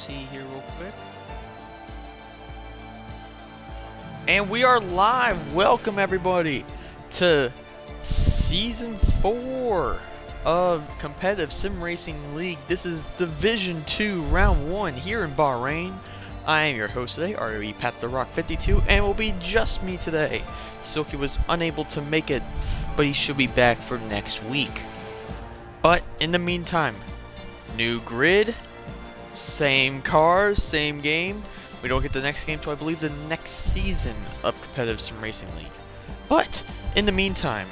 see here real quick. And we are live. Welcome everybody to Season 4 of Competitive Sim Racing League. This is Division 2, Round 1 here in Bahrain. I am your host today, ROE Pat the Rock 52, and it will be just me today. Silky was unable to make it, but he should be back for next week. But in the meantime, new grid, same cars, same game. We don't get the next game till I believe the next season of Competitive Sim Racing League. But in the meantime,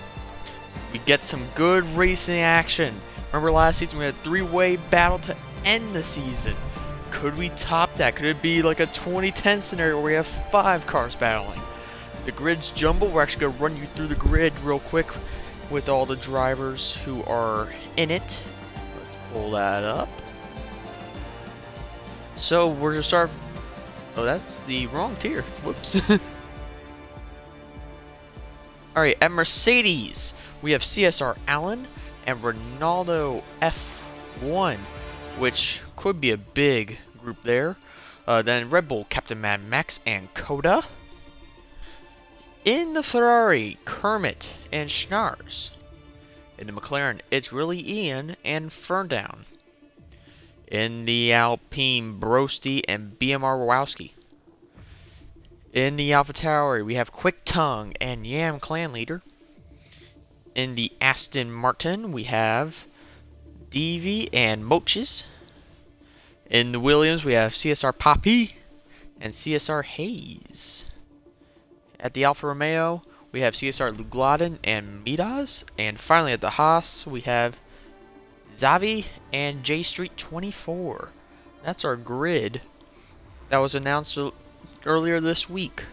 we get some good racing action. Remember last season we had a three-way battle to end the season. Could we top that? Could it be like a 2010 scenario where we have 5 cars battling? The grid's jumbled. We're actually going to run you through the grid real quick with all the drivers who are in it. Let's pull that up. So we're going to start... Oh, that's the wrong tier. Whoops. Alright, at Mercedes, we have CSRL and Ronaldo F1, which could be a big group there. Then Red Bull, Captain Mad Max, and Coda. In the Ferrari, Kermit and Schnars. In the McLaren, it's really Ian and Ferndown. In the Alpine, Brosty and BMR Wowski. In the AlphaTauri, we have Quick Tongue and Yam Clan Leader. In the Aston Martin, we have Devi and Moches. In the Williams, we have CSR Poppy and CSR Hayes. At the Alfa Romeo, we have CSR Lugladin and Midas. And finally at the Haas, we have Zavi and J Street 24. That's our grid that was announced earlier this week.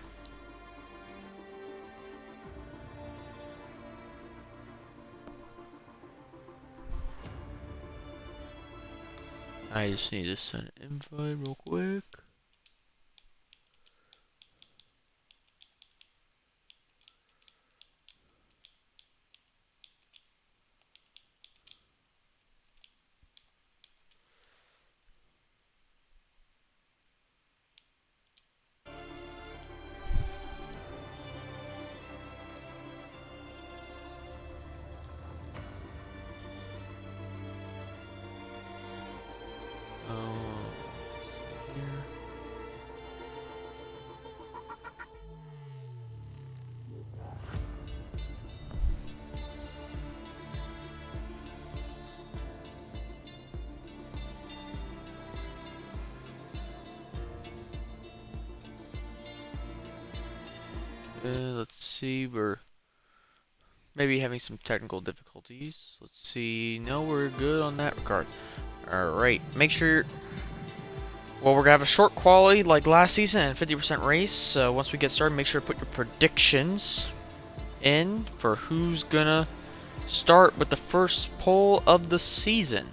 I just need to send an invite real quick. Let's see, we're maybe having some technical difficulties. Let's see. No, we're good on that regard. Alright, make sure... Well, we're going to have a short quality like last season and 50% race. So once we get started, make sure to put your predictions in for who's going to start with the first pole of the season.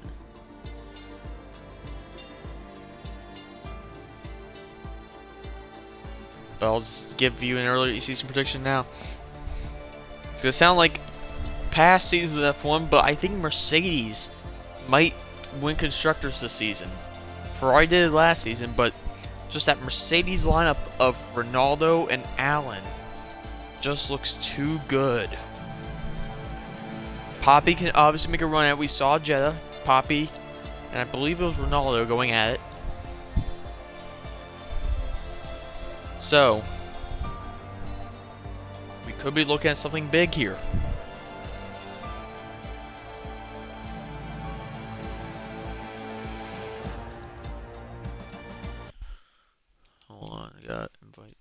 But I'll just give you an early season prediction now. It's going to sound like past seasons of F1, but I think Mercedes might win Constructors this season. Ferrari did it last season, but just that Mercedes lineup of Ronaldo and Allen just looks too good. Poppy can obviously make a run at it. We saw Jeddah, Poppy, and I believe it was Ronaldo going at it. So, we could be looking at something big here. Hold on, I got invite.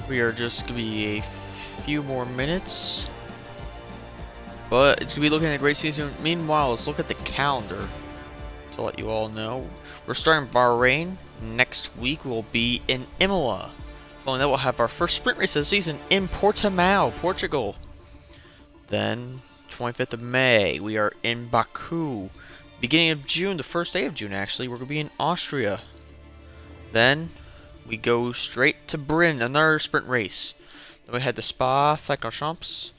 We are just going to be a few more minutes. But it's going to be looking at a great season. Meanwhile, let's look at the calendar to let you all know. We're starting Bahrain. Next week we'll be in Imola. Following that, we'll have our first sprint race of the season in Portimao, Portugal. Then, 25th of May, we are in Baku. Beginning of June, the first day of June actually, we're going to be in Austria. Then, we go straight to Brno, another sprint race. Then we head to Spa, Francorchamps,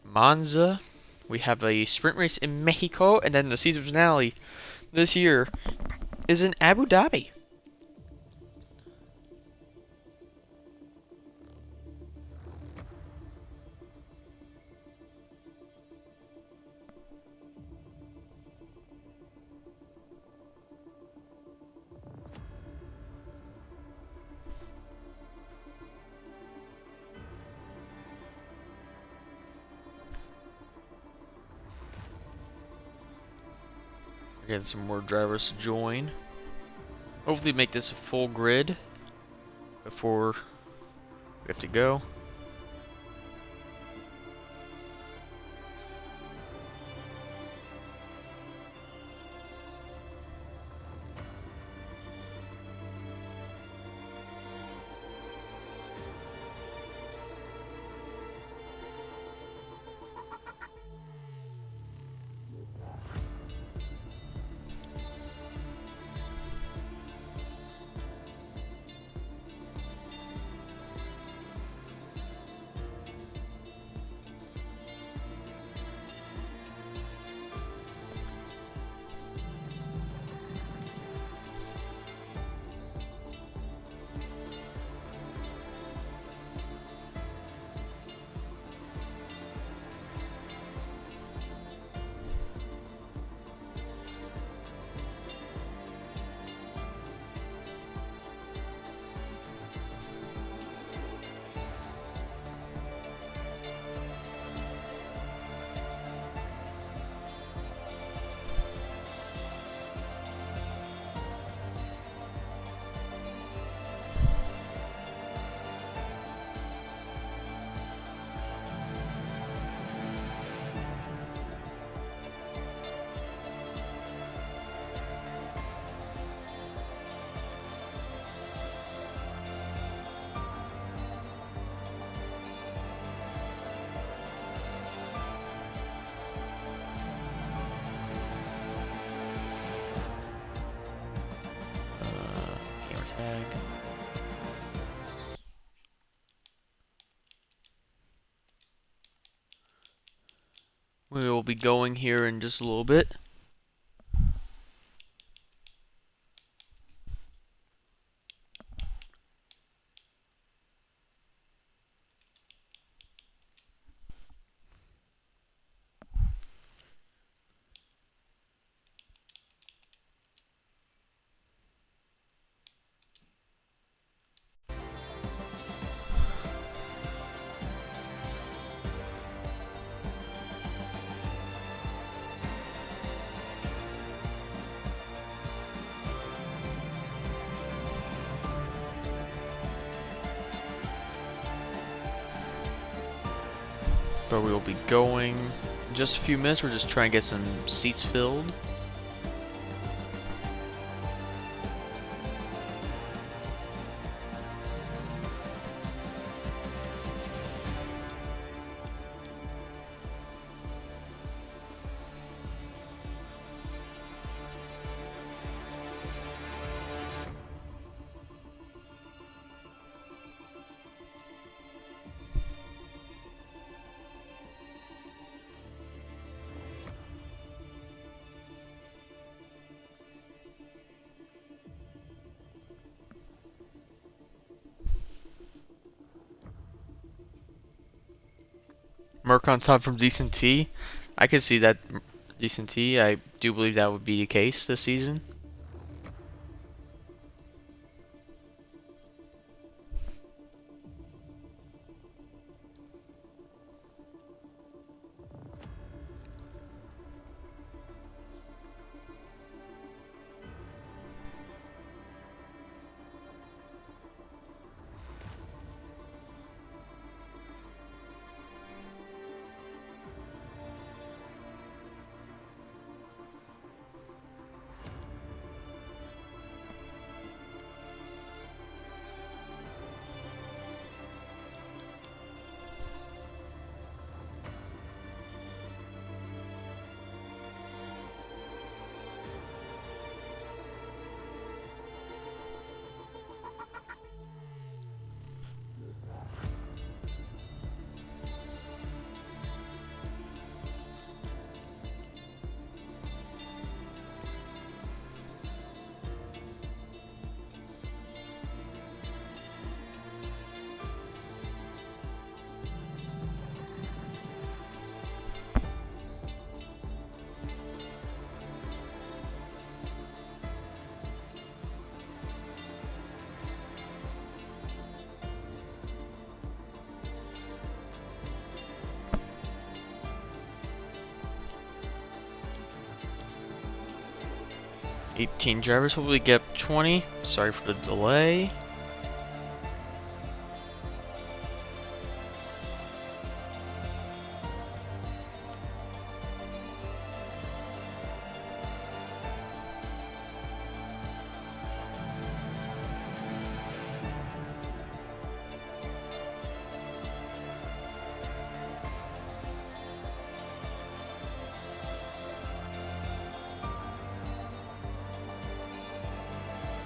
Monza. We have a sprint race in Mexico, and then the season finale this year is in Abu Dhabi. We're getting some more drivers to join. Hopefully make this a full grid before we have to go. Tag. We will be going here in just a little bit. But we will be going in just a few minutes. We're just trying to get some seats filled. Merc on top from Decent T. I could see that. Decent T. I do believe that would be the case this season. 18 drivers, hopefully get 20. Sorry for the delay.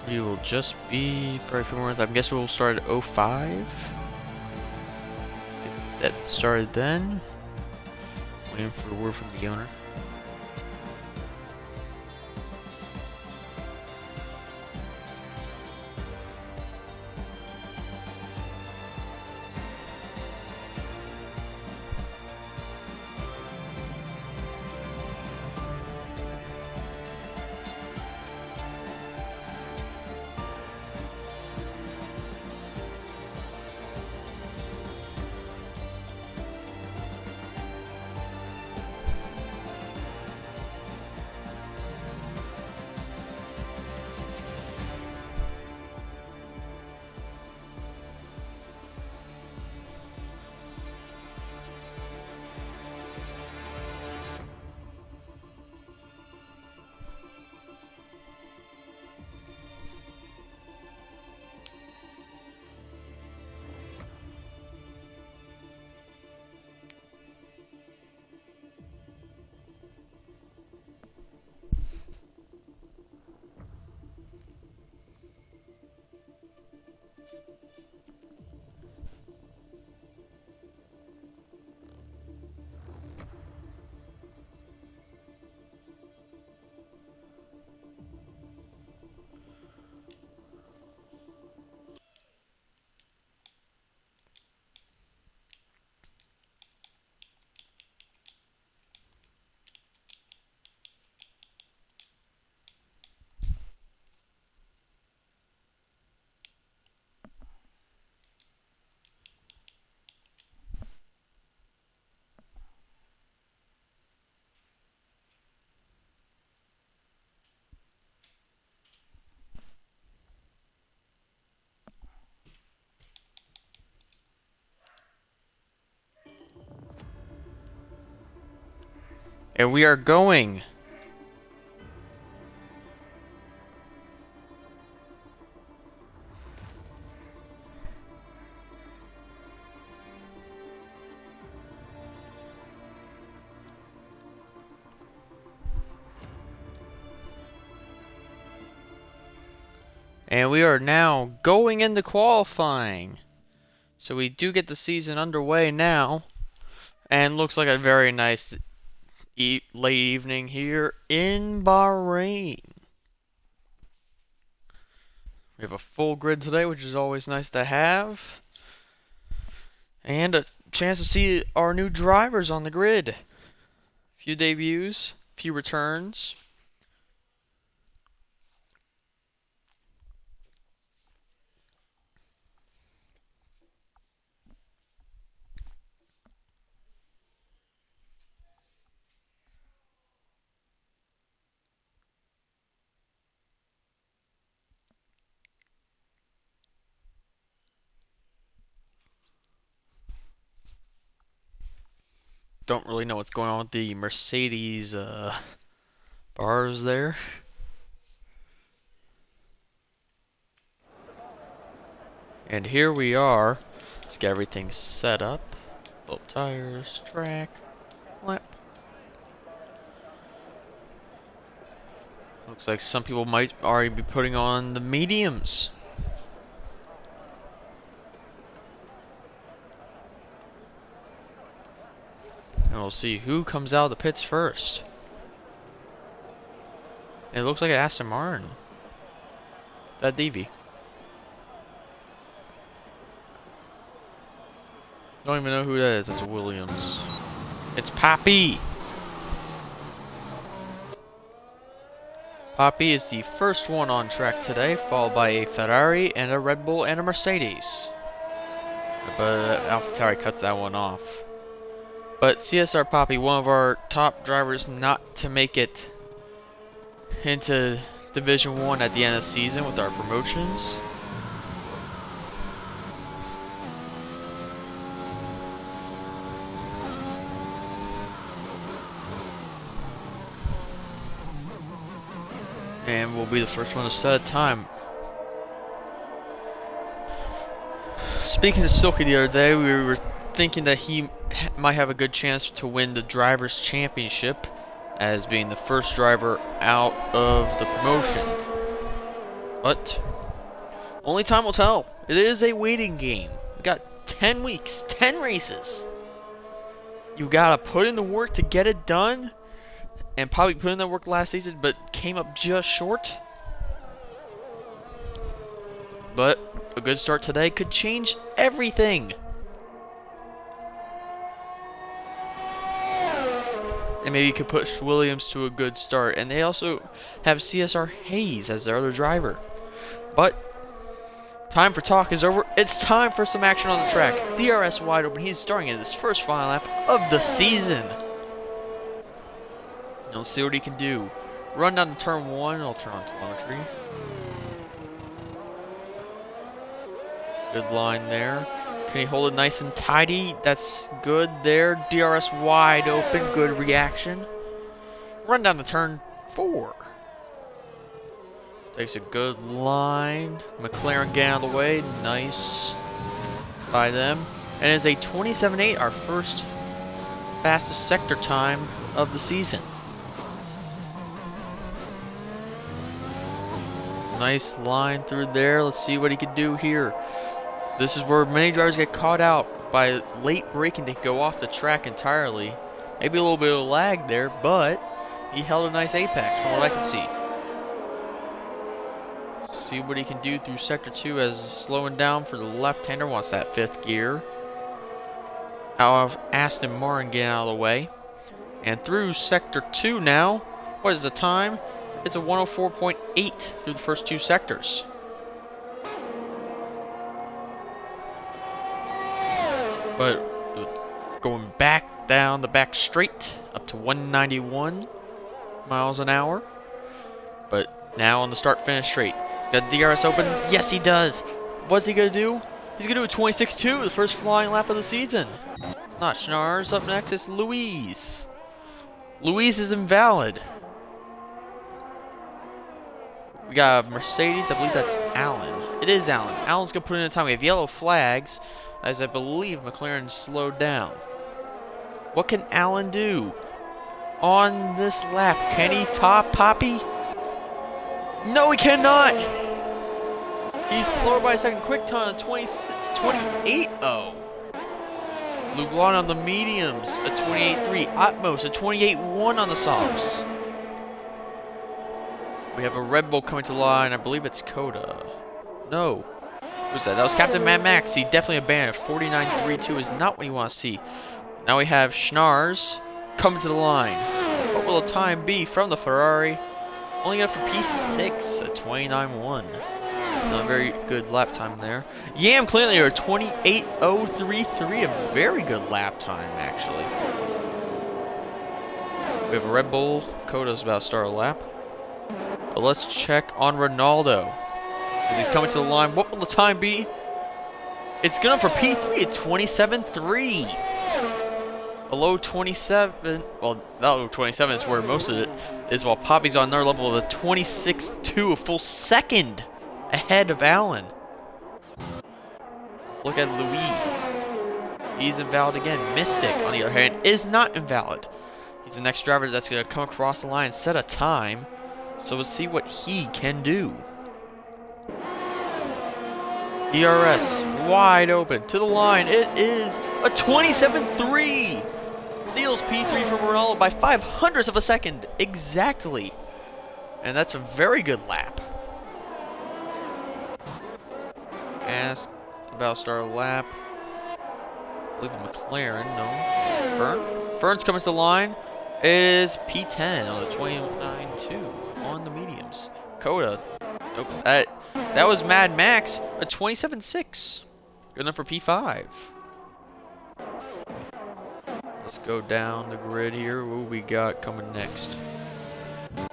We will just be probably a few more minutes. I guess we'll start at 05. Get that started then. Waiting for word from the owner. And we are going. And we are now going into qualifying. So we do get the season underway now. And looks like a very nice late evening here in Bahrain. We have a full grid today, which is always nice to have. And a chance to see our new drivers on the grid. Few debuts, few returns. Don't really know what's going on with the Mercedes bars there. And here we are. Let's get everything set up. Both tires, track, lap. Looks like some people might already be putting on the mediums. And we'll see who comes out of the pits first. It looks like an Aston Martin. That DV. Don't even know who that is. It's Williams. It's Papi. Papi is the first one on track today, followed by a Ferrari and a Red Bull and a Mercedes. But AlphaTauri cuts that one off. But CSR Papi, one of our top drivers not to make it into Division 1 at the end of the season with our promotions. And we'll be the first one to set a time. Speaking of Silky the other day, we were thinking that he might have a good chance to win the Drivers' Championship as being the first driver out of the promotion. But only time will tell. It is a waiting game. We got 10 weeks, 10 races. You gotta put in the work to get it done. And probably put in that work last season, but came up just short. But a good start today could change everything. And maybe you could push Williams to a good start. And they also have CSR Hayes as their other driver. But time for talk is over. It's time for some action on the track. DRS wide open. He's starting in his first final lap of the season. Now let's see what he can do. Run down to turn 1. I'll turn on telemetry. Good line there. Can he hold it nice and tidy? That's good there. DRS wide open. Good reaction. Run down to turn 4. Takes a good line. McLaren getting out of the way. Nice by them. And it's a 27.8, our first fastest sector time of the season. Nice line through there. Let's see what he can do here. This is where many drivers get caught out by late braking to go off the track entirely. Maybe a little bit of lag there, but he held a nice apex from what I can see. See what he can do through Sector 2 as slowing down for the left-hander. Wants that 5th gear. Out of Aston Martin getting out of the way. And through Sector 2 now. What is the time? It's a 104.8 through the first 2 sectors. But going back down the back straight up to 191 miles an hour. But now on the start-finish straight. Got DRS open. Yes, he does. What's he going to do? He's going to do a 26.2, the first flying lap of the season. Not Schnars. Up next is Luis. Luis is invalid. We got a Mercedes. I believe that's Allen. It is Allen. Allen's going to put in a time. We have yellow flags, as I believe McLaren slowed down. What can Allen do on this lap? Can he top Poppy? No, he cannot. He's slower by a second. Quick time, 28.0. Lublin on the mediums, a 28.3. Atmos, a 28.1 on the softs. We have a Red Bull coming to the line. I believe it's Coda. No. Who's that? That was Captain Mad Max. He definitely abandoned. 49.32 is not what you want to see. Now we have Schnars coming to the line. What will the time be from the Ferrari? Only got for P6, a 29.1. Not a very good lap time there. Yam clearly a 28.033, a very good lap time actually. We have a Red Bull. Coda's about to start a lap. But let's check on Ronaldo. As he's coming to the line, what will the time be? It's going for P3 at 27.3. Below 27, well, below 27 is where most of it is, while Poppy's on their level of a 26.2, a full second ahead of Allen. Let's look at Luis. He's invalid again. Mystic, on the other hand, is not invalid. He's the next driver that's going to come across the line and set a time. So let's see what he can do. DRS wide open to the line. It is a 27.3. Seals P3 from Ronaldo by 0.05 of a second exactly. And that's a very good lap. Ask about to start a lap. I believe McLaren, no. Fern? Fern's coming to the line. It is P10 on the 29.2 on the mediums. Coda. Nope. That was Mad Max, a 27.6. Good enough for P5. Let's go down the grid here. What we got coming next?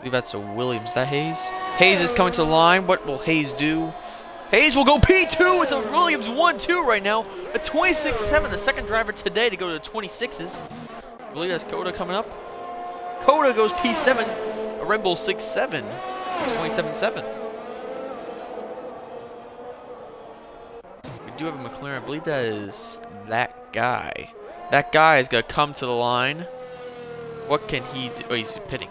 believe that's a Williams. Is that Hayes? Hayes is coming to the line. What will Hayes do? Hayes will go P2. It's a Williams 1-2 right now. A 26-7. The second driver today to go to the 26s. I believe that's Coda coming up. Coda goes P7. A Red Bull 6-7. 27-7. We do have a McLaren. I believe that is that guy. That guy is going to come to the line. What can he do? Oh, he's pitting.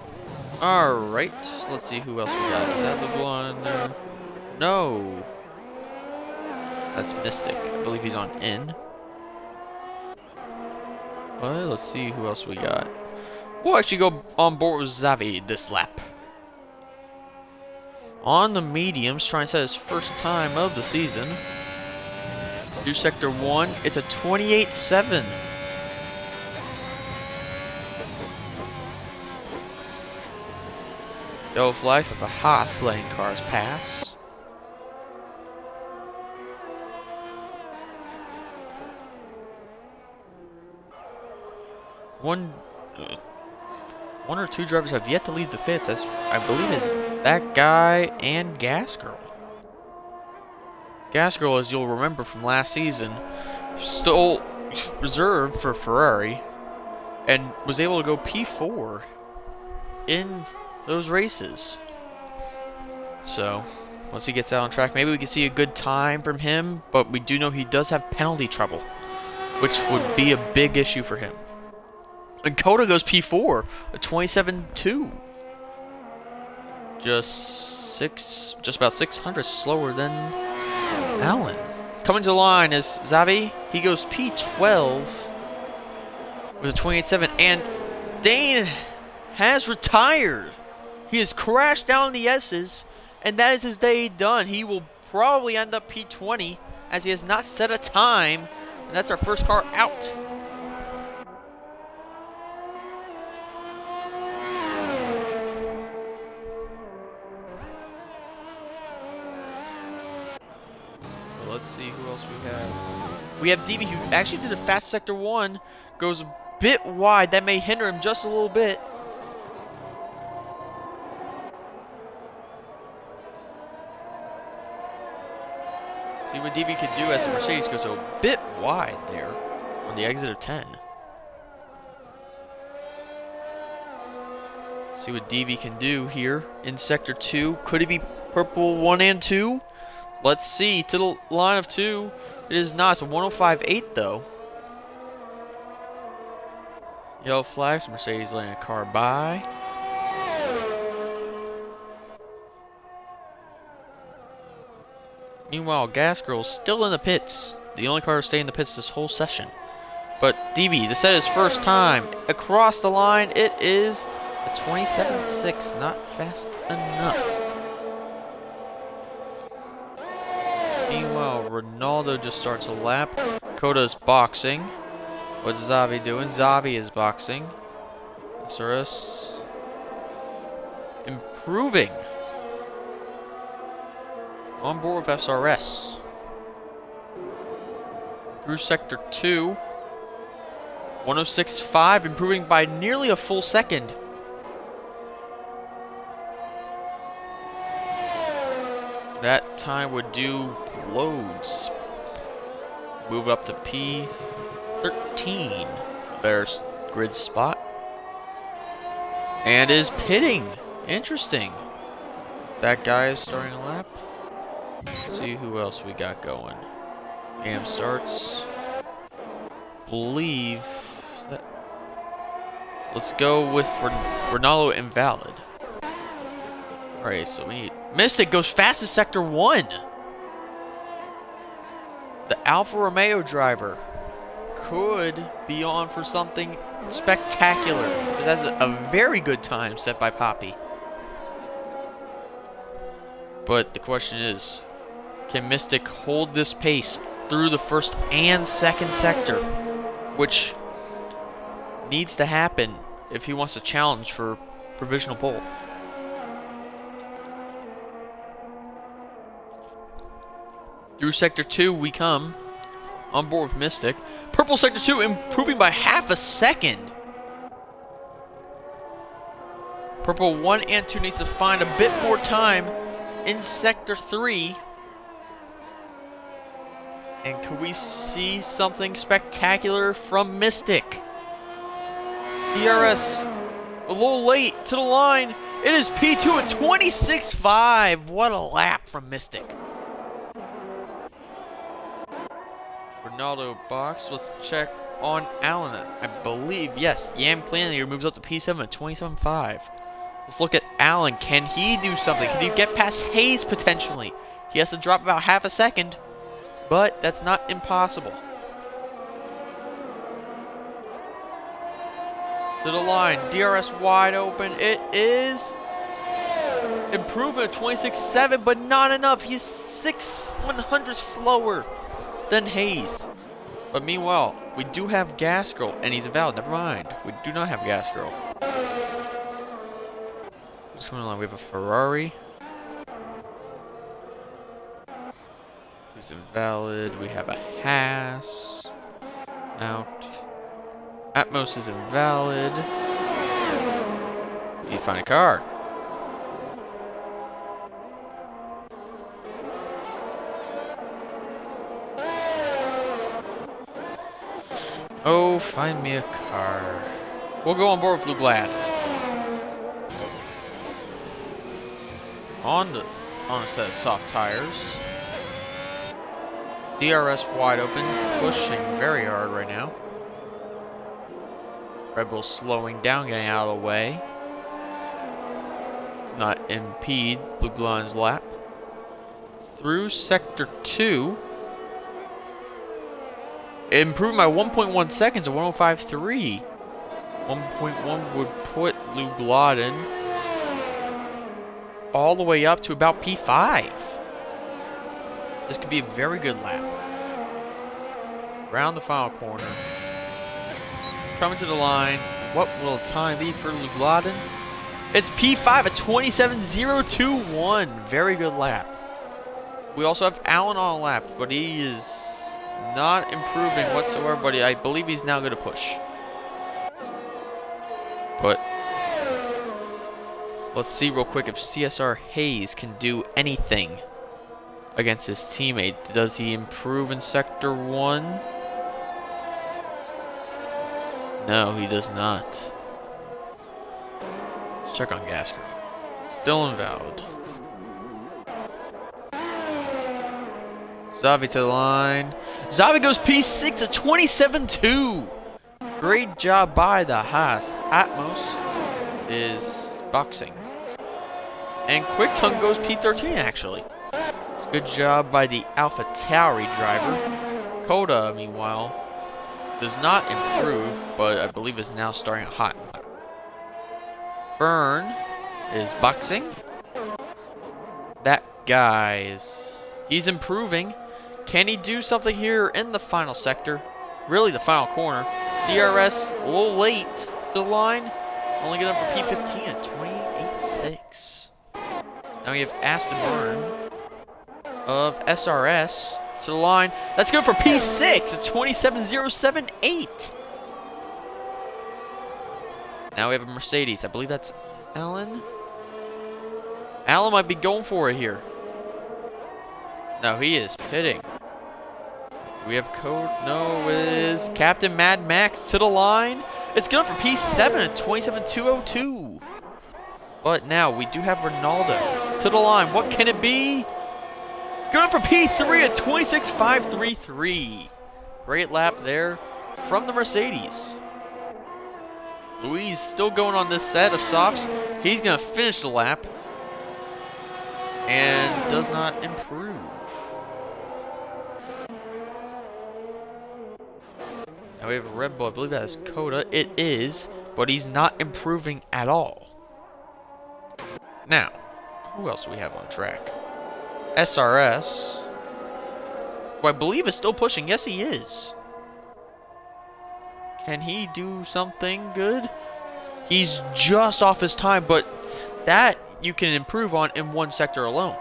Alright. So let's see who else we got. Is that the one? No. That's Mystic. I believe he's on in. But let's see who else we got. We'll actually go on board with Xavi this lap. On the mediums, trying to set his first time of the season. Through Sector 1, it's a 28-7. Yellow flags, that's a Haas letting cars pass. One or two drivers have yet to leave the pits. That's, I believe, is that guy and Gas Girl. Gas Girl, as you'll remember from last season, still reserved for Ferrari and was able to go P4 in those races. So, once he gets out on track, maybe we can see a good time from him, but we do know he does have penalty trouble, which would be a big issue for him. And Coda goes P4, a 27-2. Just about 600 slower than Allen. Coming to the line is Xavi. He goes P12 with a 28-7. And Dane has retired. He has crashed down the S's, and that is his day done. He will probably end up P20 as he has not set a time, and that's our first car out. Let's see who else we have. We have DB, who actually did a fast Sector 1, goes a bit wide. That may hinder him just a little bit. See what DB can do as the Mercedes goes a bit wide there on the exit of 10. See what DB can do here in Sector 2. Could he be purple 1 and 2? Let's see. To the line of 2. It is not. It's a 105.8 though. Yellow flags. Mercedes letting a car by. Meanwhile, Gas Girl's still in the pits. The only car to stay in the pits this whole session. But DB, to set his first time across the line, it is a 27.6. Not fast enough. Meanwhile, Ronaldo just starts a lap. Coda's boxing. What's Xavi doing? Xavi is boxing. SRS improving. On board with SRS. Through Sector 2. 106.5, improving by nearly a full second. That time would do loads. Move up to P13. Better grid spot. And is pitting. Interesting. That guy is starting a lap. Let's see who else we got going. Am starts. Believe that. Let's go with Ronaldo invalid. Alright, so we need Mystic goes fast as Sector 1. The Alfa Romeo driver could be on for something spectacular, because that's a very good time set by Poppy. But the question is, can Mystic hold this pace through the first and second sector, which needs to happen if he wants to challenge for provisional pole. Through Sector 2 we come, on board with Mystic. Purple Sector 2 improving by half a second. Purple 1 and 2 needs to find a bit more time in Sector 3. And could we see something spectacular from Mystic? DRS a little late to the line. It is P2 at 26.5. What a lap from Mystic. Ronaldo box. Let's check on Allen. I believe, yes, Yam Cleanly moves up to P7 at 27.5. Let's look at Allen. Can he do something? Can he get past Hayes potentially? He has to drop about half a second, but that's not impossible. To the line, DRS wide open. It is improvement of 26.7, but not enough. He's 6/100 slower than Hayes. But meanwhile, we do have Gas Girl, and he's invalid. Never mind. We do not have Gas Girl. What's going on? We have a Ferrari. Who's invalid. We have a Haas. Out. Atmos is invalid. You need to find a car. Oh, find me a car. We'll go on board with Blue Glad. On a set of soft tires. DRS wide open, pushing very hard right now. Red Bull slowing down, getting out of the way. To not impede Blue Glad's lap. Through Sector 2. Improved by 1.1 seconds at 105.3. 1.1 would put Blue Gladden all the way up to about P5. This could be a very good lap. Round the final corner. Coming to the line. What will time be for Blue Gladden? It's P5 at 27.021. Very good lap. We also have Allen on a lap, but he is not improving whatsoever, but I believe he's now going to push. But let's see real quick if CSR Hayes can do anything against his teammate. Does he improve in Sector 1? No, he does not. Let's check on Gasker. Still invalid. Zavi to the line. Zavi goes P6 at 27.2. Great job by the Haas. Atmos is boxing. And Quick Tongue goes P13 actually. Good job by the Alpha Tauri driver. Coda, meanwhile, does not improve, but I believe is now starting a hot lap. Fern is boxing. That he's improving. Can he do something here in the final sector? Really, the final corner. DRS a little late to the line. Only get up for P15 at 28.6. Now we have Aston Martin of SRS to the line. That's good for P6 at 27.078. Now we have a Mercedes. I believe that's Allen. Allen might be going for it here. No, he is pitting. We have code. No, it is Captain Mad Max to the line. It's good for P7 at 27.202. But now we do have Ronaldo to the line. What can it be? Good for P3 at 26.533. Great lap there from the Mercedes. Luis still going on this set of softs. He's going to finish the lap and does not improve. Now we have a Red Bull. I believe that is Coda. It is, but he's not improving at all. Now, who else do we have on track? SRS, who I believe is still pushing. Yes, he is. Can he do something good? He's just off his time, but that you can improve on in one sector alone.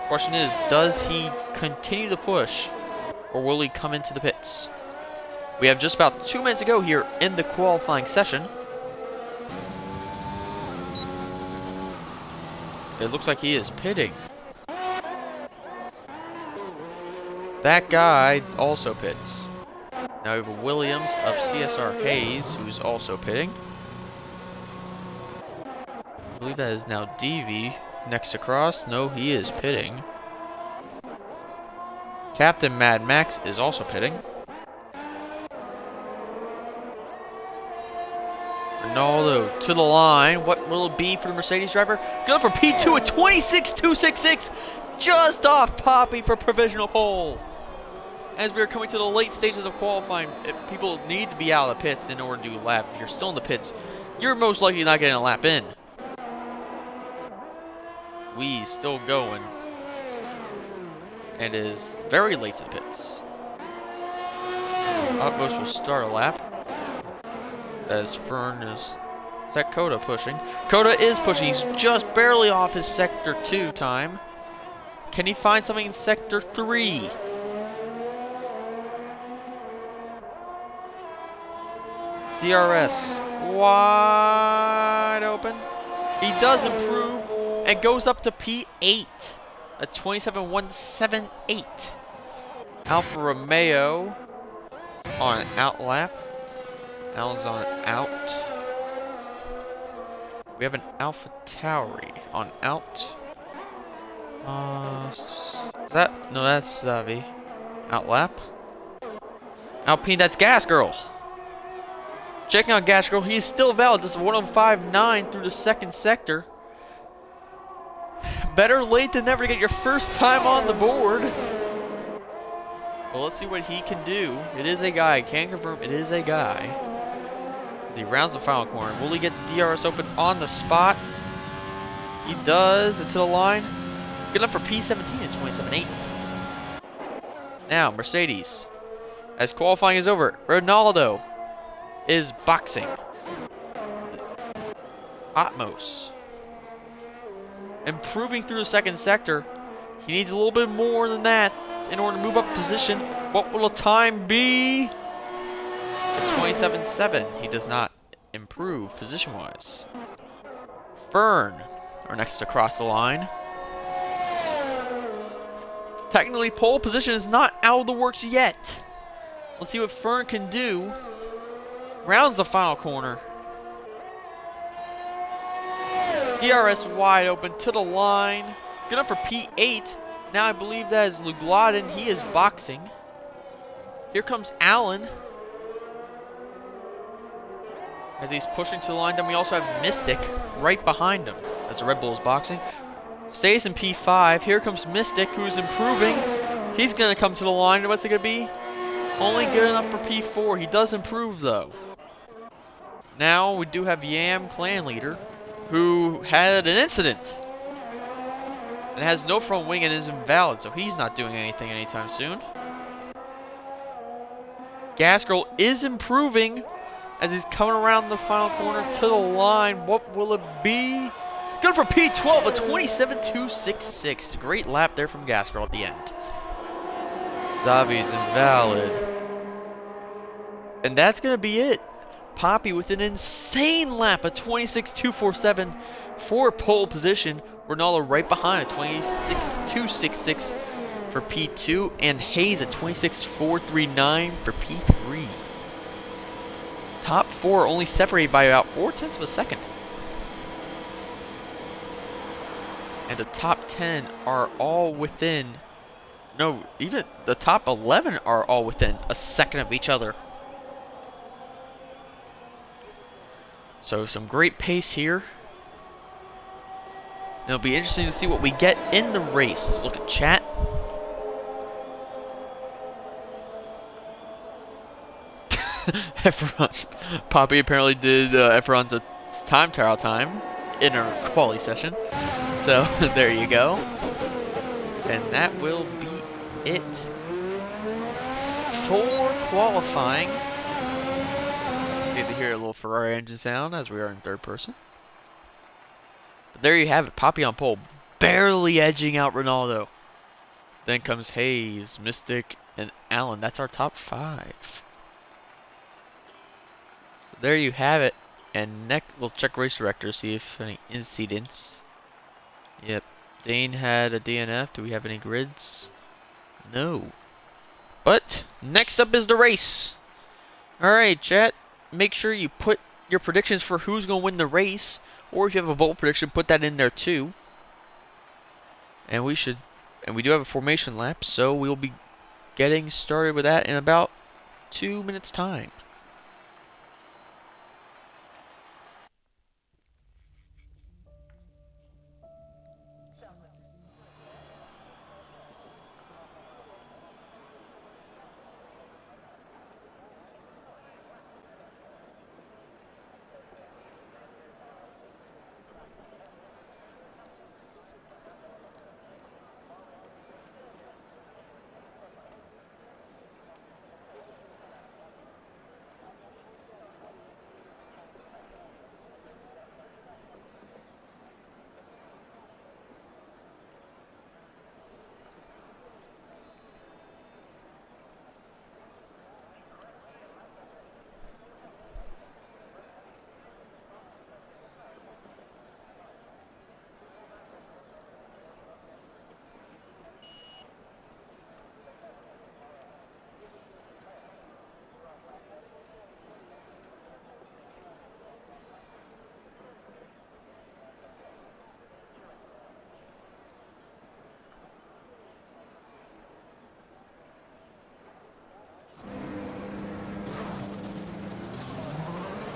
Question is, does he continue to push, or will he come into the pits? We have just about 2 minutes to go here in the qualifying session. It looks like he is pitting. That guy also pits. Now we have Williams of CSR Hayes, who's also pitting. I believe that is now DV next to Cross. No, he is pitting. Captain Mad Max is also pitting. Ronaldo to the line. What will it be for the Mercedes driver? Going for P2 at 26.266. Just off Poppy for provisional pole. As we are coming to the late stages of qualifying, people need to be out of the pits in order to do a lap. If you're still in the pits, you're most likely not getting a lap in. We still going. And it is very late to the pits. Utmost will start a lap. As Fern is that Coda pushing? Coda is pushing. He's just barely off his Sector 2 time. Can he find something in Sector 3? DRS wide open. He does improve and goes up to P8 at 27.178. Alfa Romeo on an out lap. Al's on an out. We have an Alpha Tauri on out. Is that? No, that's Zavi. Out lap. Alpine, that's Gas Girl. Checking on Gas Girl, he's still valid. This is 105.9 through the second sector. Better late than never to get your first time on the board. Well, let's see what he can do. It is a guy. I can confirm it is a guy. As he rounds the final corner. Will he get the DRS open on the spot? He does. Into the line. Good up for P17 at 27.8. Now, Mercedes. As qualifying is over, Ronaldo is boxing. Atmos. Improving through the second sector. He needs a little bit more than that in order to move up position. What will the time be? At 27.7. He does not improve position-wise. Fern are next to cross the line. Technically, pole position is not out of the works yet. Let's see what Fern can do. Rounds the final corner. DRS wide open to the line. Good up for P8. Now I believe that is Lugladin. He is boxing. Here comes Allen. As he's pushing to the line. Then we also have Mystic right behind him. As the Red Bull is boxing. Stays in P5. Here comes Mystic, who's improving. He's going to come to the line. What's it going to be? Only good enough for P4. He does improve, though. Now we do have Yam, clan leader, who had an incident. And has no front wing and is invalid, so he's not doing anything anytime soon. Gas Girl is improving as he's coming around the final corner to the line. What will it be? Good for P12 at 27.266. Great lap there from Gas Girl at the end. Zavi's invalid. And that's going to be it. Poppy with an insane lap at 26.247 for pole position. Ronaldo right behind at 26.266 for P2. And Hayes at 26.439 for P3. Top four only separated by about 0.4 of a second. And the top 10 are all within... No, even the top 11 are all within a second of each other. So some great pace here. It'll be interesting to see what we get in the race. Let's look at chat. Efron's. Poppy apparently did Efron's time trial time in her quali session. So there you go. And that will be it for qualifying. Get to hear a little Ferrari engine sound as we are in third person. But there you have it. Poppy on pole. Barely edging out Ronaldo. Then comes Hayes, Mystic, and Allen. That's our top 5. So there you have it. And next we'll check race director, see if any incidents Yep. Dane had a DNF. Do we have any grids? No. But next up is the race. Alright, chat. Make sure you put your predictions for who's going to win the race. Or if you have a bold prediction, put that in there too. And we do have a formation lap, so we'll be getting started with that in about 2 minutes time.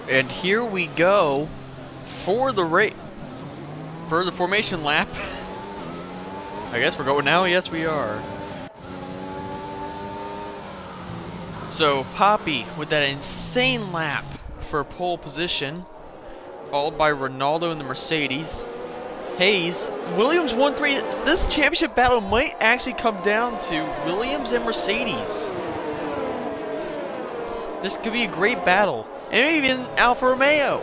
And here we go for the formation lap. I guess we're going now. Yes, we are. So Poppy with that insane lap for pole position, followed by Ronaldo in the Mercedes. Hayes, Williams 1-3. This championship battle might actually come down to Williams and Mercedes. This could be a great battle. And even Alfa Romeo.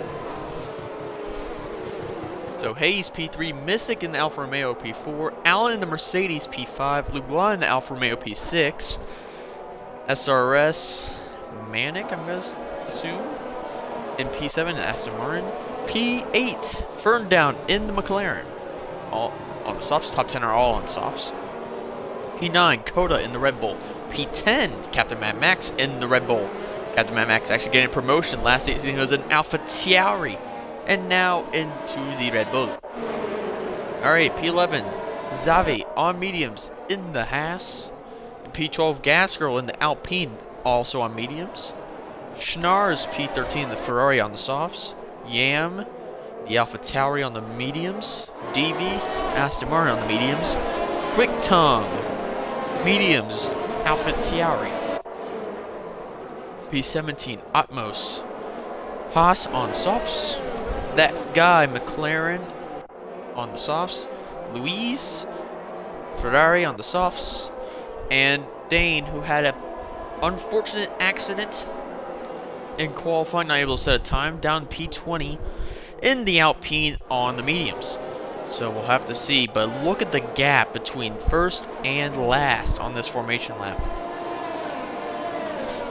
So Hayes P3, Mystic in the Alfa Romeo P4, Allen in the Mercedes P5, Luguan in the Alfa Romeo P6, SRS, Manic, I'm going to assume, in P7, Aston Martin, P8, Ferndown in the McLaren, all on the softs, top 10 are all on softs, P9, Coda in the Red Bull, P10, Captain Mad Max in the Red Bull. Captain Mad Max actually getting promotion. Last season he was an AlphaTauri. And now into the Red Bull. Alright, P11. Xavi on mediums in the Haas. And P12 Gasgirl in the Alpine, also on mediums. Schnars P13 the Ferrari on the softs. Yam, the AlphaTauri on the mediums. DV, Aston Martin on the mediums. Quick Tongue, mediums, AlphaTauri. P17 Atmos, Haas on softs, that guy McLaren on the softs, Luis, Ferrari on the softs, and Dane, who had an unfortunate accident in qualifying, not able to set a time, down P20 in the Alpine on the mediums. So we'll have to see, but look at the gap between first and last on this formation lap.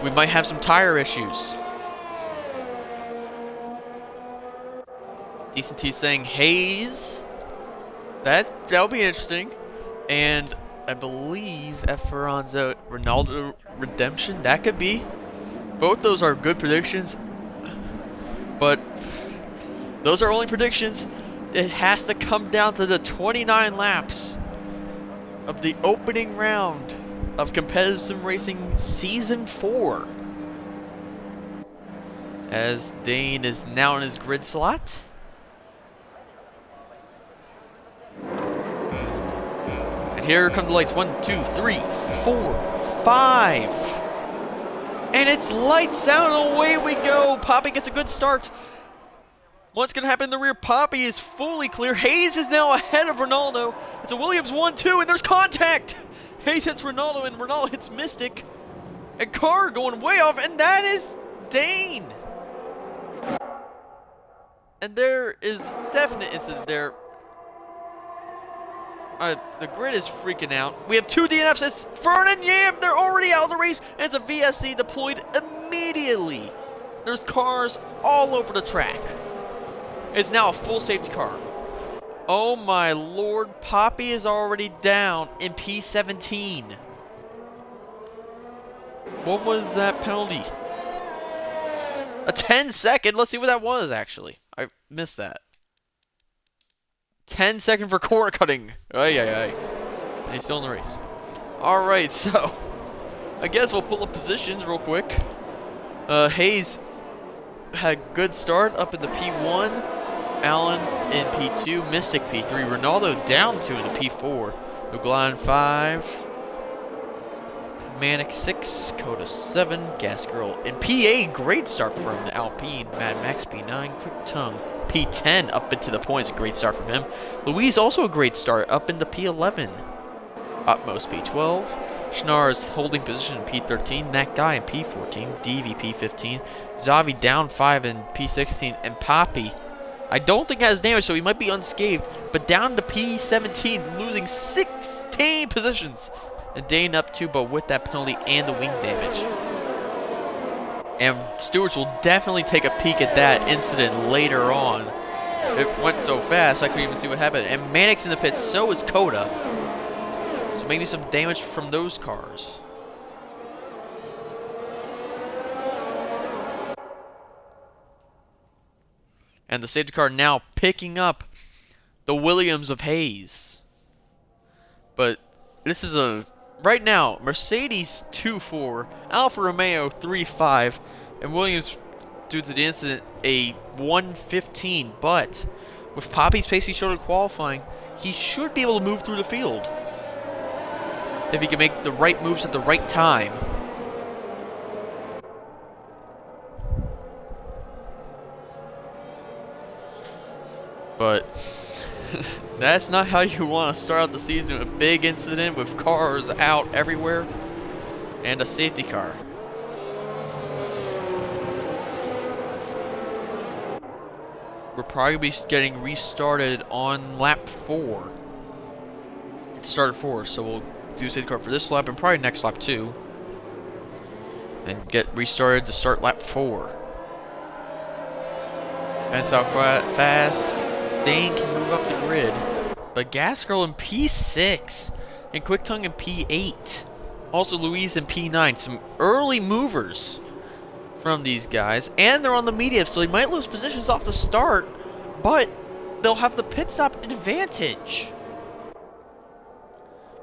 We might have some tire issues. Decent T saying Hayes. That'll be interesting. And I believe Esperanza Ronaldo Redemption. That could be. Both those are good predictions. But those are only predictions. It has to come down to the 29 laps of the opening round of Competitive Sim Racing Season 4. As Dane is now in his grid slot. And here come the lights. 1, 2, 3, 4, 5. And it's lights out and away we go. Poppy gets a good start. What's going to happen in the rear? Poppy is fully clear. Hayes is now ahead of Ronaldo. It's a Williams 1-2 and there's contact. Hayes hits Ronaldo and Ronaldo hits Mystic. And car going way off, and that is Dane. And there is definite incident there. The grid is freaking out. We have two DNFs. It's Fern and Yam. They're already out of the race. And it's a VSC deployed immediately. There's cars all over the track. It's now a full safety car. Oh my lord, Poppy is already down in P17. What was that penalty? A 10-second? Let's see what that was, actually. I missed that. 10-second for corner cutting. Ay, ay, ay. And he's still in the race. Alright, so I guess we'll pull up positions real quick. Hayes had a good start up in the P1. Allen in P2. Mystic P3. Ronaldo down 2 in the P4. Uglan 5. Manic 6. Coda 7. Gas Girl in P8. Great start from the Alpine. Mad Max P9. Quick Tongue P10 up into the points. Great start from him. Louise also a great start up into P11. Utmost P12. Schnarr's holding position in P13. That guy in P14. DV P15. Zavi down 5 in P16. And Poppy, I don't think has damage, so he might be unscathed, but down to P17, losing 16 positions. And Dane up 2, but with that penalty and the wing damage. And Stewards will definitely take a peek at that incident later on. It went so fast, I couldn't even see what happened. And Mannix in the pits, so is Coda. So maybe some damage from those cars. And the safety car now picking up the Williams of Hayes. But this is a, right now, Mercedes 2-4, Alfa Romeo 3-5, and Williams, due to the incident, a 1-15. But with Poppy's pace he showed in qualifying, he should be able to move through the field if he can make the right moves at the right time. But that's not how you want to start out the season. A big incident with cars out everywhere and a safety car. We're probably be getting restarted on lap 4. It started 4, so we'll do safety car for this lap and probably next lap too. And get restarted to start lap 4. That's how fast Dane can move up the grid. But Gas Girl in P6 and Quick Tongue in P8. Also Louise in P9. Some early movers from these guys. And they're on the medium, so they might lose positions off the start, but they'll have the pit stop advantage.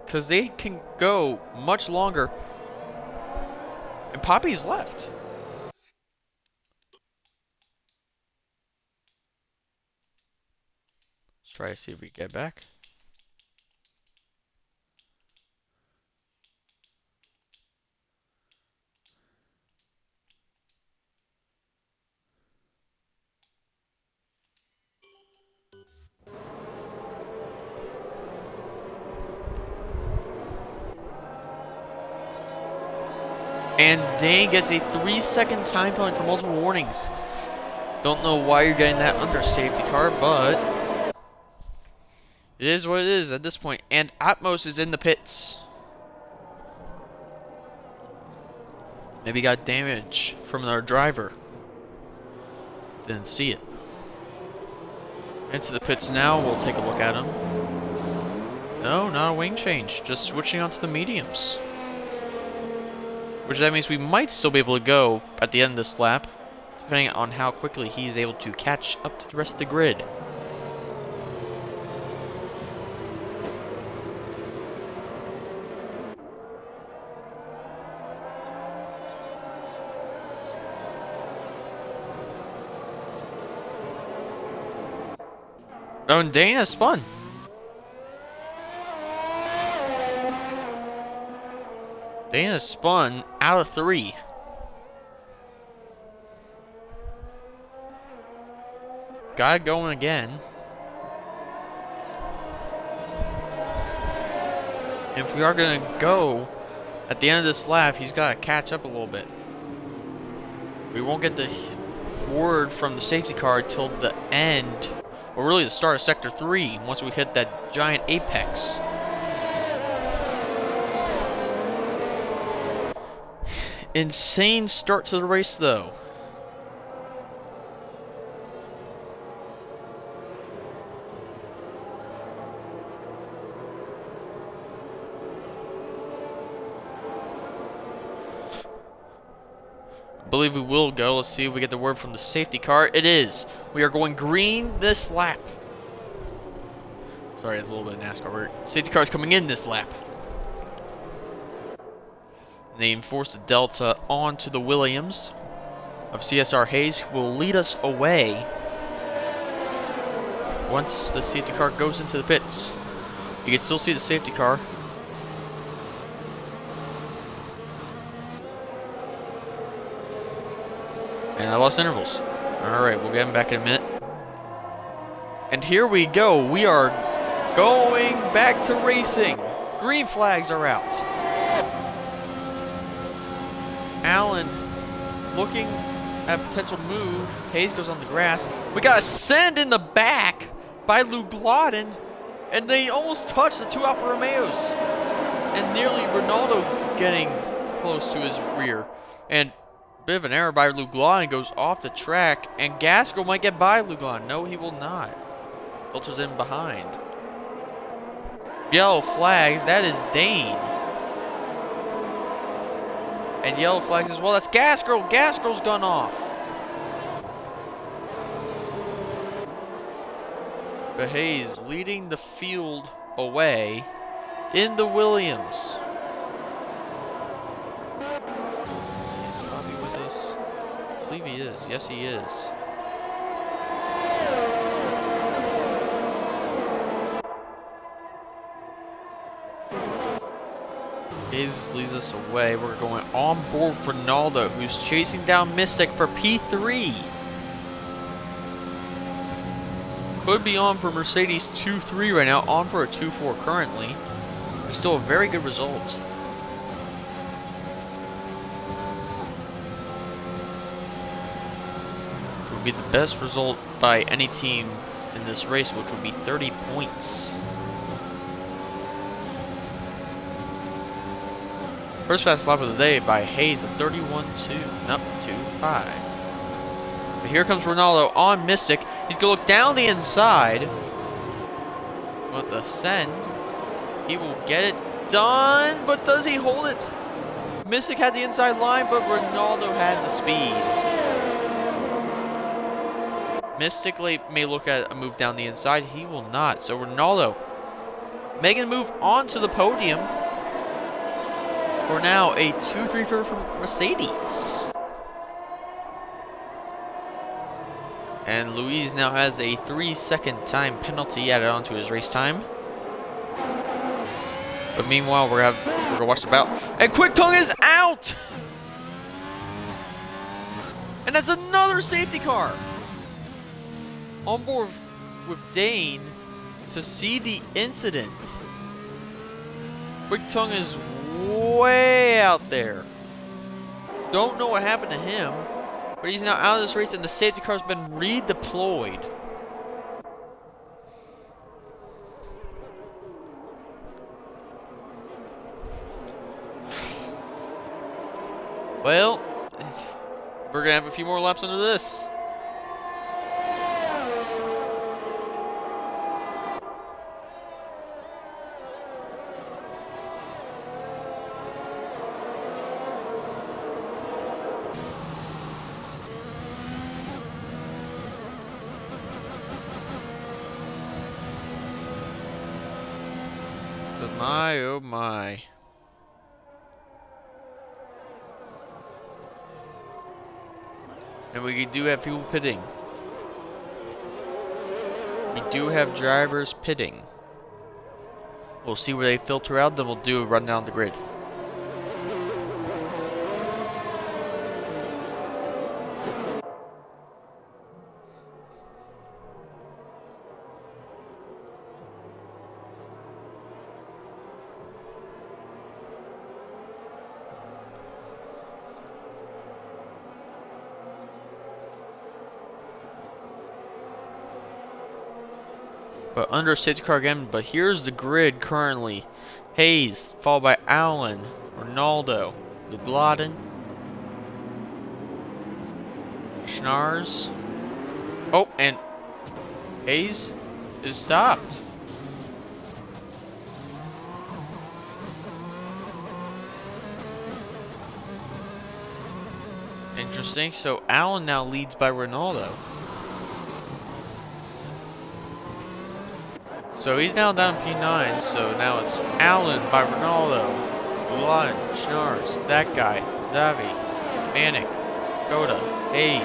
Because they can go much longer. And Poppy's left. Let's try to see if we get back. And Dane gets a 3-second time penalty for multiple warnings. Don't know why you're getting that under safety car, but it is what it is at this point. And Atmos is in the pits. Maybe got damage from our driver. Didn't see it. Into the pits now. We'll take a look at him. No, not a wing change. Just switching onto the mediums. Which that means we might still be able to go at the end of this lap, depending on how quickly he's able to catch up to the rest of the grid. Oh, and Dana spun. Dana spun out of 3. Got it going again. If we are going to go at the end of this lap, he's got to catch up a little bit. We won't get the word from the safety car till the end, or really the start of Sector 3, once we hit that giant apex. Insane start to the race, though. believe we will go. Let's see if we get the word from the safety car. It is. We are going green this lap. Sorry, it's a little bit of NASCAR. Safety car is coming in this lap. And they enforce the Delta onto the Williams of CSR Hayes, who will lead us away once the safety car goes into the pits. You can still see the safety car. And I lost intervals. Alright, we'll get him back in a minute. And here we go. We are going back to racing. Green flags are out. Allen looking at potential move. Hayes goes on the grass. We got a send in the back by Lugladen. And they almost touched the two Alfa Romeos. And nearly Ronaldo getting close to his rear. And a bit of an error by Lugladen goes off the track. And Gaskell might get by Lugladen. No, he will not. Filters in behind. Yellow flags. That is Dane. And yellow flags as well. That's Gaskell. Gaskell's gone off. But Hayes leading the field away in the Williams. Let's see, is Bobby with us? I believe he is. Yes, he is. Hayes leads us away. We're going on board for Ronaldo, who's chasing down Mystic for P3. Could be on for Mercedes 2-3 right now, on for a 2-4 currently. Still a very good result. It would be the best result by any team in this race, which would be 30 points. First fast lap of the day by Hayes of 31-2, nope, 2-5. But here comes Ronaldo on Mystic. He's going to look down the inside. With the send. He will get it done, but does he hold it? Mystic had the inside line, but Ronaldo had the speed. Mystic may look at a move down the inside. He will not. So Ronaldo making a move onto the podium. For now, a 2-3 for Mercedes. And Luis now has a 3-second time penalty added onto his race time. But meanwhile, we're gonna watch the battle. And Quick Tongue is out! And that's another safety car! On board with Dane to see the incident. Quick Tongue is way out there. Don't know what happened to him. But he's now out of this race and the safety car's been redeployed. Well, we're gonna have a few more laps under this. But my, oh my. And we do have people pitting. We do have drivers pitting. We'll see where they filter out, then we'll do a run down the grid. But under safety car again, but here's the grid currently. Hayes, followed by Allen, Ronaldo, Lugladen, Schnars. Oh, and Hayes is stopped. Interesting. So Allen now leads by Ronaldo. So he's now down P9. So now it's Allen by Ronaldo, Blunt, Schnars, that guy, Xavi, Manic, Coda, Hayes,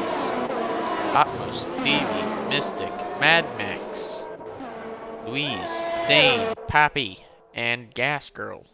Atmos, Stevie, Mystic, Mad Max, Louise, Dane, Pappy, and Gas Girl.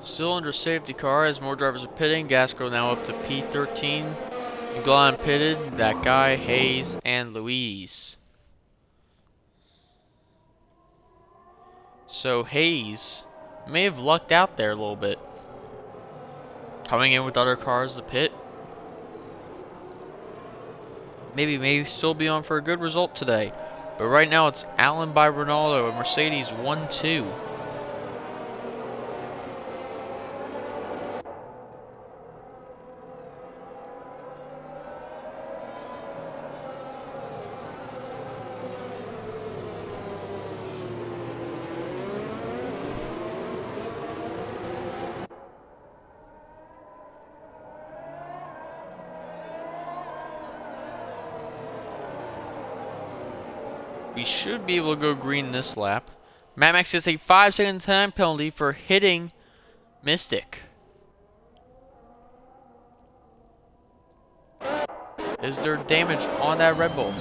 Still under safety car as more drivers are pitting. Gasco now up to P13. Glon pitted. That guy, Hayes, and Louise. So Hayes may have lucked out there a little bit. Coming in with other cars to pit. Maybe may still be on for a good result today. But right now it's Allen by Ronaldo and Mercedes 1-2. We should be able to go green this lap. Mad Max gets a 5-second time penalty for hitting Mystic. Is there damage on that Red Bull?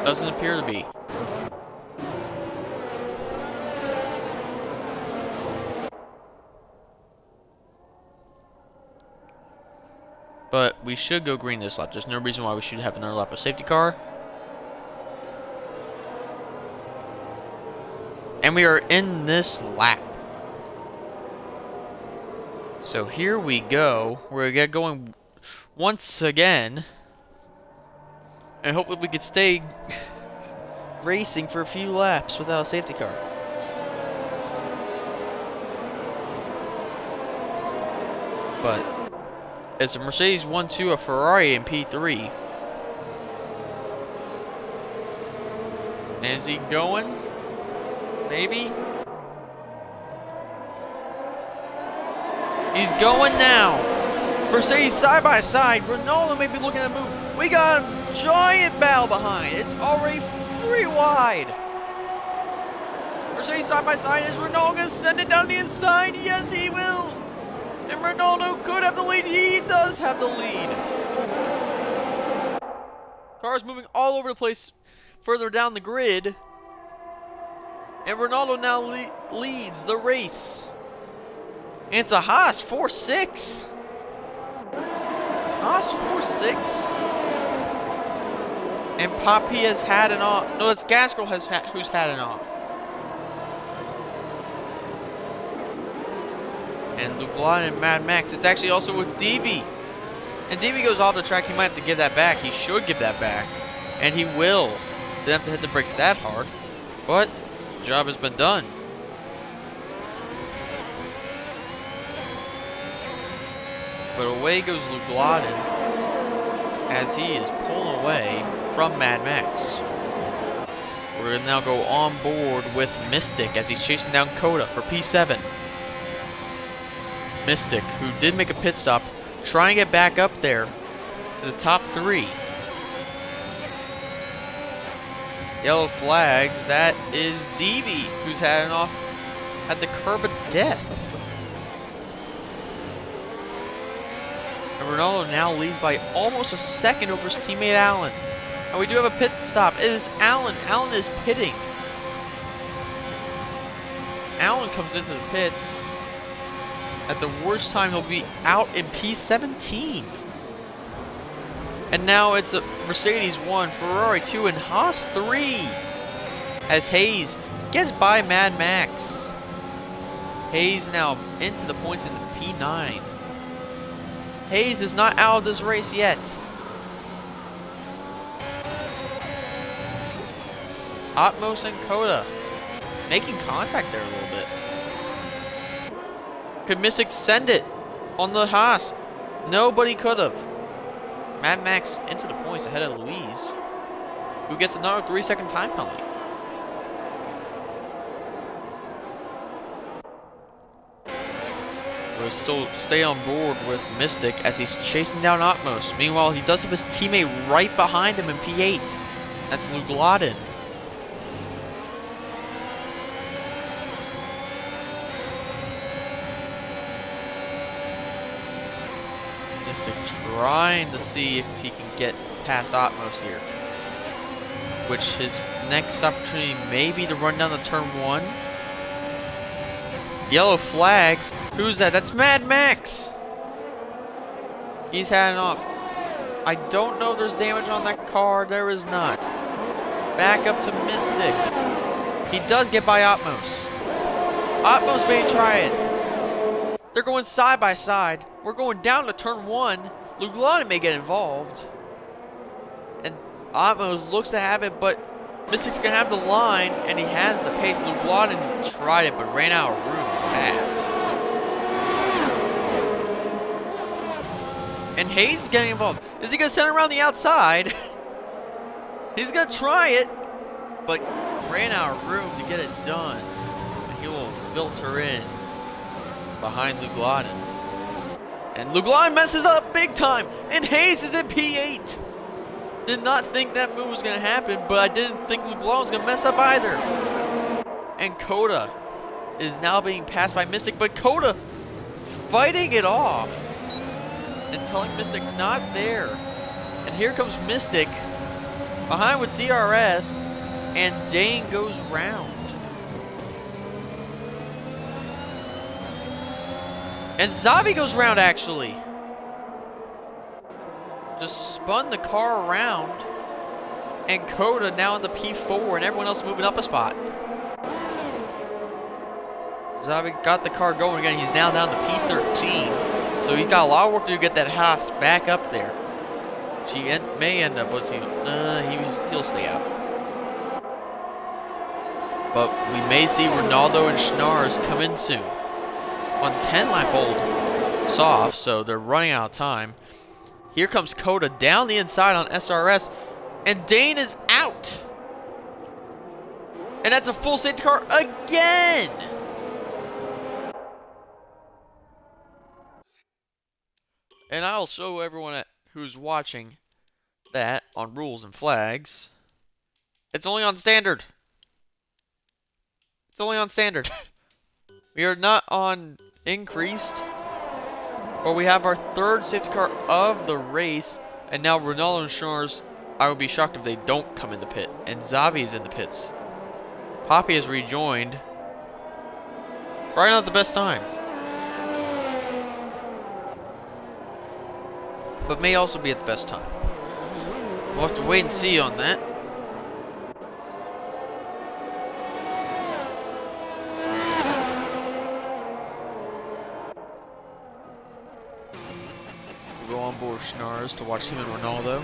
Doesn't appear to be. But we should go green this lap. There's no reason why we should have another lap of safety car. And we are in this lap. So here we go. We're going to get going once again. And hopefully we could stay racing for a few laps without a safety car. But it's a Mercedes 1-2, a Ferrari in P3. And is he going? Maybe? He's going now. Mercedes side by side. Ronaldo may be looking at a move. We got a giant battle behind. It's already 3 wide. Mercedes side by side. Is Ronaldo going to send it down the inside? Yes, he will. And Ronaldo could have the lead. He does have the lead. Cars moving all over the place further down the grid. And Ronaldo now leads the race. And it's a Haas 4-6. Haas 4-6. And Poppy has had an off. No, it's Gaskell who's had an off. And Lublin and Mad Max. It's actually also with Devi. And Devi goes off the track. He might have to give that back. He should give that back. And he will. Didn't have to hit the brakes that hard. But the job has been done. But away goes Lublin as he is pulling away from Mad Max. We're going to now go on board with Mystic as he's chasing down Coda for P7. Mystic, who did make a pit stop, trying to get back up there to the top 3. Yellow flags, that is Devi, who's had an off at the curb of death. And Ronaldo now leads by almost a second over his teammate Allen. And we do have a pit stop. It is Allen. Allen is pitting. Allen comes into the pits. At the worst time, he'll be out in P17. And now it's a Mercedes 1, Ferrari 2, and Haas 3. As Hayes gets by Mad Max. Hayes now into the points in the P9. Hayes is not out of this race yet. Atmos and Coda making contact there a little bit. Could Mystic send it on the Haas? Nobody could have. Mad Max into the points ahead of Louise, who gets another 3-second time penalty. We'll still stay on board with Mystic as he's chasing down Atmos. Meanwhile, he does have his teammate right behind him in P8. That's Luke Lawton. Mystic trying to see if he can get past Atmos here. Which his next opportunity may be to run down the turn 1. Yellow flags. Who's that? That's Mad Max. He's had enough. I don't know if there's damage on that car. There is not. Back up to Mystic. He does get by Atmos. Atmos may try it. They're going side by side. We're going down to turn 1. Luke Lawton may get involved. And Atmos looks to have it, but Mystic's going to have the line, and he has the pace. Luke Lawton tried it, but ran out of room fast. And Hayes is getting involved. Is he going to send it around the outside? He's going to try it, but ran out of room to get it done. And he will filter in behind Luke Lawton. And Luke Lawton messes up big time. And Hayes is in P8. Did not think that move was going to happen, but I didn't think Luke Lawton was going to mess up either. And Coda is now being passed by Mystic, but Coda fighting it off and telling Mystic not there. And here comes Mystic behind with DRS, and Dane goes round. And Zavi goes round, actually. Just spun the car around. And Coda now in the P4, and everyone else moving up a spot. Zavi got the car going again. He's now down to P13. So he's got a lot of work to do to get that Haas back up there. She may end up, let's see, he'll stay out. But we may see Ronaldo and Schnars come in soon. On 10 lap hold soft, so they're running out of time. Here comes Coda down the inside on SRS, and Dane is out. And that's a full safety car again. And I'll show everyone who's watching that on rules and flags. It's only on standard. It's only on standard. We are not on increased. Or we have our third safety car of the race. And now Ronaldo and Schnars, I would be shocked if they don't come in the pit. And Zavi is in the pits. Poppy has rejoined. Probably not the best time. But may also be at the best time. We'll have to wait and see on that. We'll go on board Schnars to watch him and Ronaldo.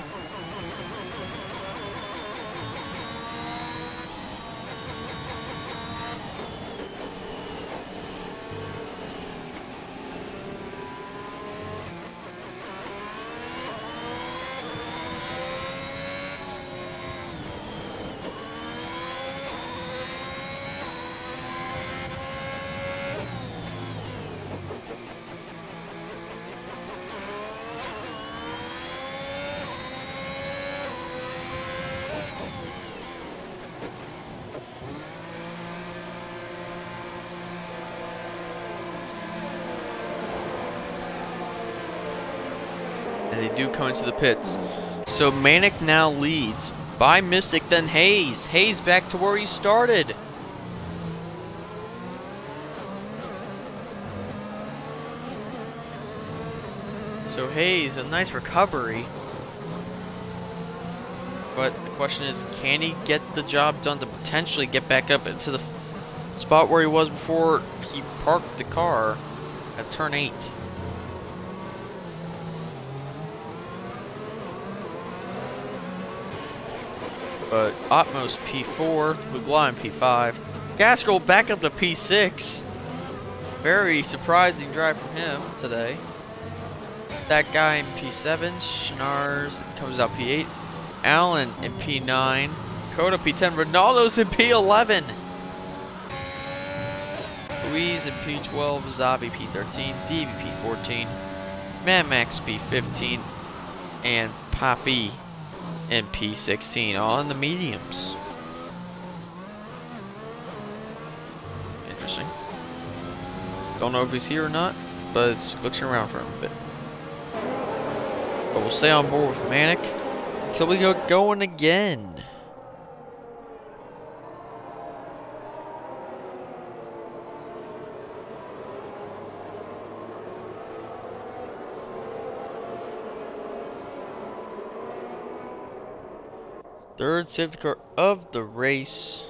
And they do come into the pits. So Manic now leads by Mystic, then Hayes. Hayes back to where he started. So Hayes, a nice recovery. But the question is, can he get the job done to potentially get back up into the spot where he was before he parked the car at turn 8? But Otmos P4, Lugline P5, Gaskell back up to P6. Very surprising drive from him today. That guy in P7, Schnars comes out P8, Allen in P9, Coda P10, Ronaldo's in P11. Louise in P12, Zabi P13, DV P14, Mad Max P15, and Poppy in P16, all in the mediums. Interesting. Don't know if he's here or not, but it's looking around for him a bit. But we'll stay on board with Manic until we go going again. Third safety car of the race.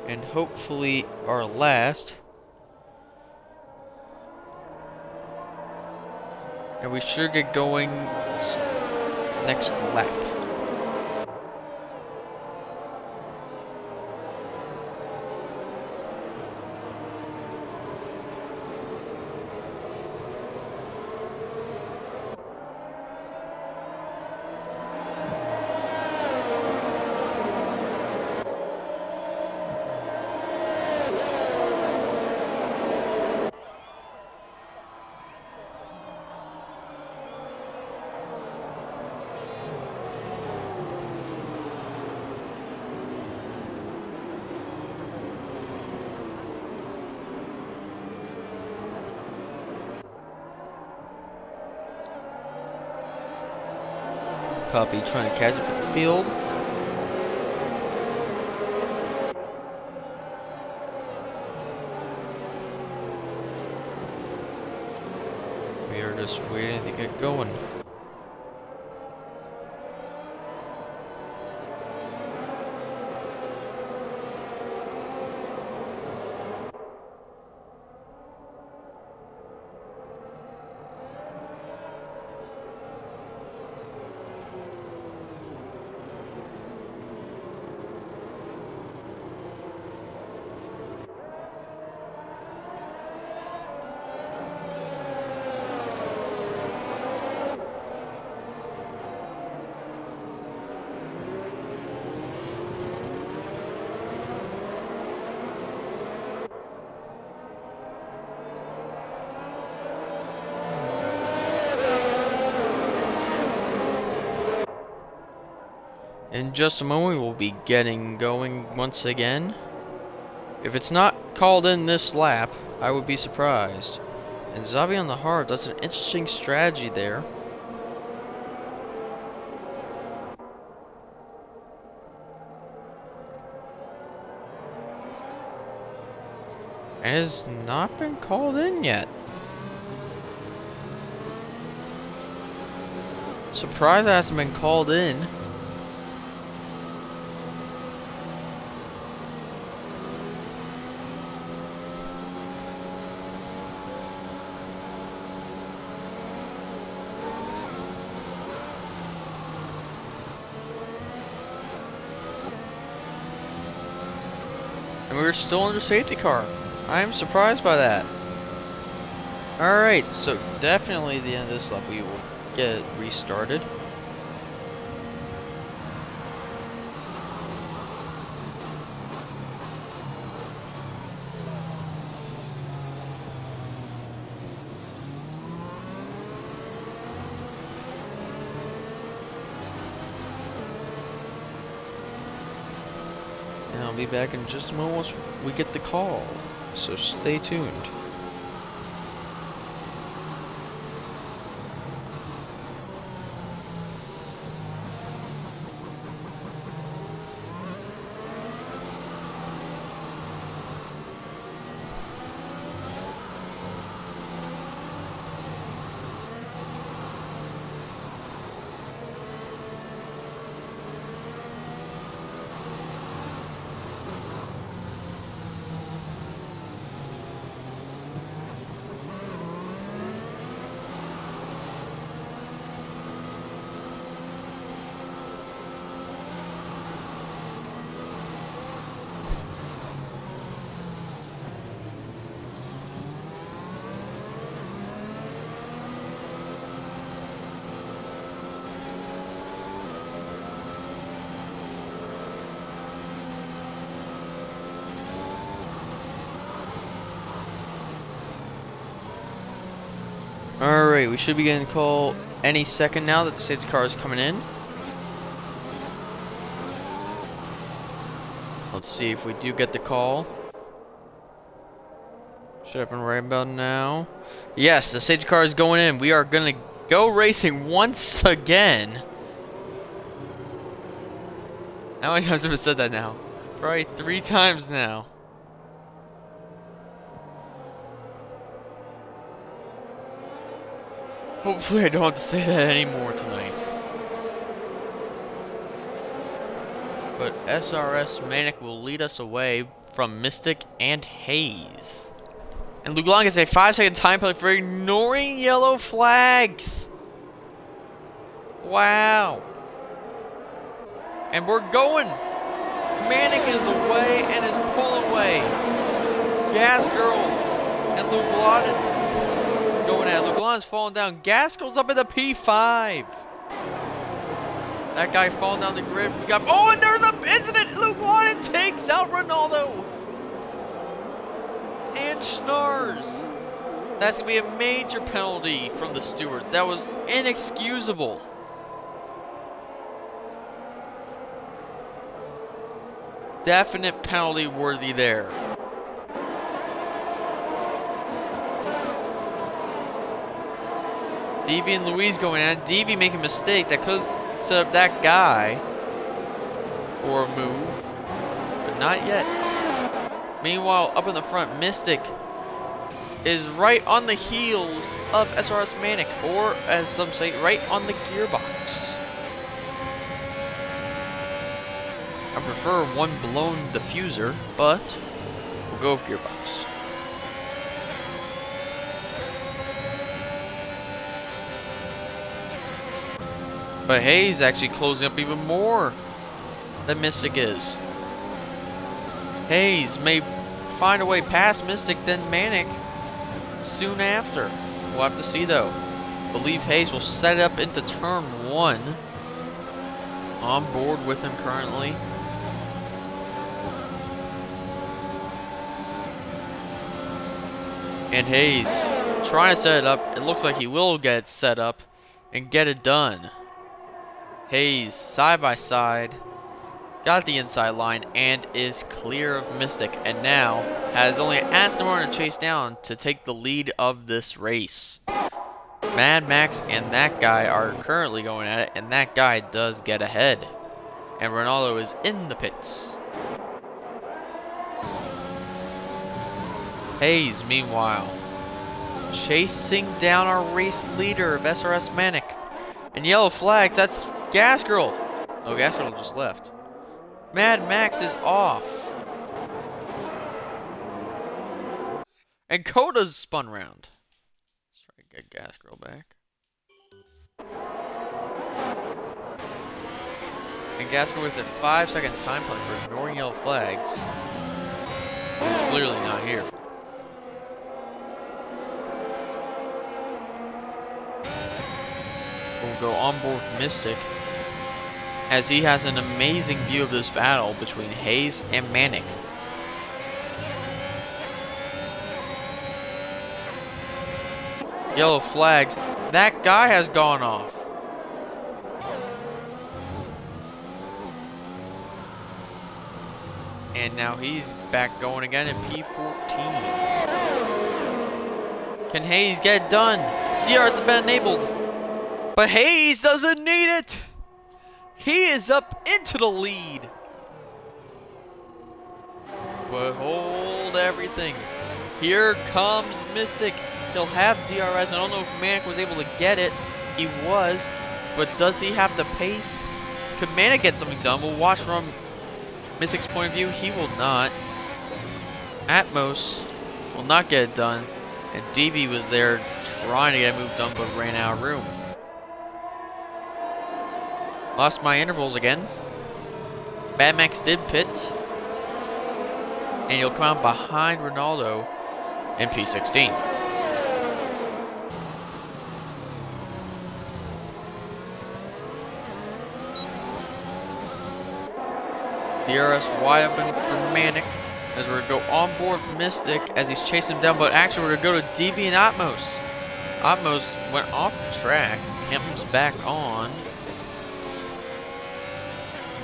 And hopefully our last. And we should get going next lap. Puppy trying to catch up with the field. We are just waiting to get going. In just a moment, we will be getting going once again. If it's not called in this lap, I would be surprised. And Zabi on the hard, that's an interesting strategy there. And it has not been called in yet. Surprised it hasn't been called in. And we're still under safety car. I am surprised by that. Alright, so definitely at the end of this lap we will get it restarted. I'll be back in just a moment once we get the call, so stay tuned. Alright, we should be getting a call any second now that the safety car is coming in. Let's see if we do get the call. Should happen right about now. Yes, the safety car is going in. We are going to go racing once again. How many times have I said that now? Probably 3 times now. Hopefully I don't have to say that anymore tonight. But SRS Manic will lead us away from Mystic and Haze. And Luglon gets a 5-second time penalty for ignoring yellow flags. Wow. And we're going. Manic is away and is pulling away. Gas Girl and Luglon going at it. Luglon's falling down. Gas Girl's up in the P5. That guy falling down the grid. We got. Oh, and there's an incident. Luglon takes out Ronaldo. And Schnars. That's going to be a major penalty from the stewards. That was inexcusable. Definite penalty worthy there. Devi and Louise going at it. Devi making a mistake that could set up that guy for a move, but not yet. Meanwhile, up in the front, Mystic is right on the heels of SRS Manic, or as some say, right on the gearbox. I prefer one blown diffuser, but we'll go with gearbox. But Hayes actually closing up even more than Mystic is. Hayes may find a way past Mystic, then Manic soon after. We'll have to see though. Believe Hayes will set it up into turn 1. On board with him currently. And Hayes trying to set it up. It looks like he will get it set up and get it done. Hayes side by side, got the inside line and is clear of Mystic, and now has only Aston Martin to chase down to take the lead of this race. Mad Max and that guy are currently going at it, and that guy does get ahead. And Ronaldo is in the pits. Hayes, meanwhile, chasing down our race leader of SRS Manic. And yellow flags, that's Gas Girl. Oh, Gas Girl just left. Mad Max is off. And Coda's spun round. Let's try to get Gas Girl back. And Gas Girl with a 5-second time penalty for ignoring yellow flags. He's clearly not here. We'll go on board with Mystic, as he has an amazing view of this battle between Hayes and Manic. Yellow flags. That guy has gone off. And now he's back going again in P14. Can Hayes get it done? DRS has been enabled. But Hayes doesn't need it. He is up into the lead. But hold everything. Here comes Mystic. He'll have DRS. I don't know if Manic was able to get it. He was. But does he have the pace? Could Manic get something done? We'll watch from Mystic's point of view. He will not. Atmos will not get it done. And DB was there trying to get a move done but ran out of room. Lost my intervals again. Bad Max did pit. And he'll come out behind Ronaldo in P16. DRS wide open for Manic as we're going to go on board Mystic as he's chasing him down, but actually we're going to go to DB and Atmos. Atmos went off the track, comes back on.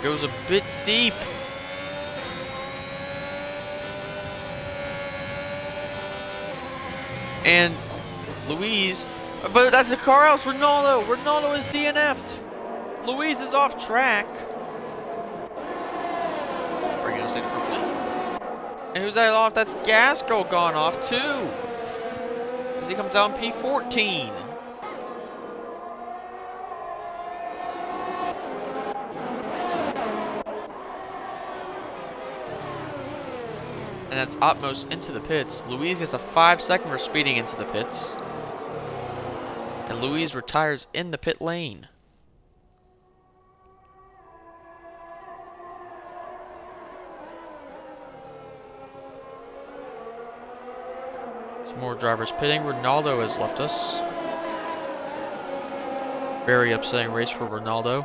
Goes a bit deep. And Louise, but that's a car out. Ronaldo. Ronaldo is DNF'd. Louise is off track. Bring out safety car, please. And who's that off? That's Gasco gone off too. As he comes down P14. And that's Atmos into the pits. Louise gets a 5-second for speeding into the pits. And Louise retires in the pit lane. Some more drivers pitting. Ronaldo has left us. Very upsetting race for Ronaldo.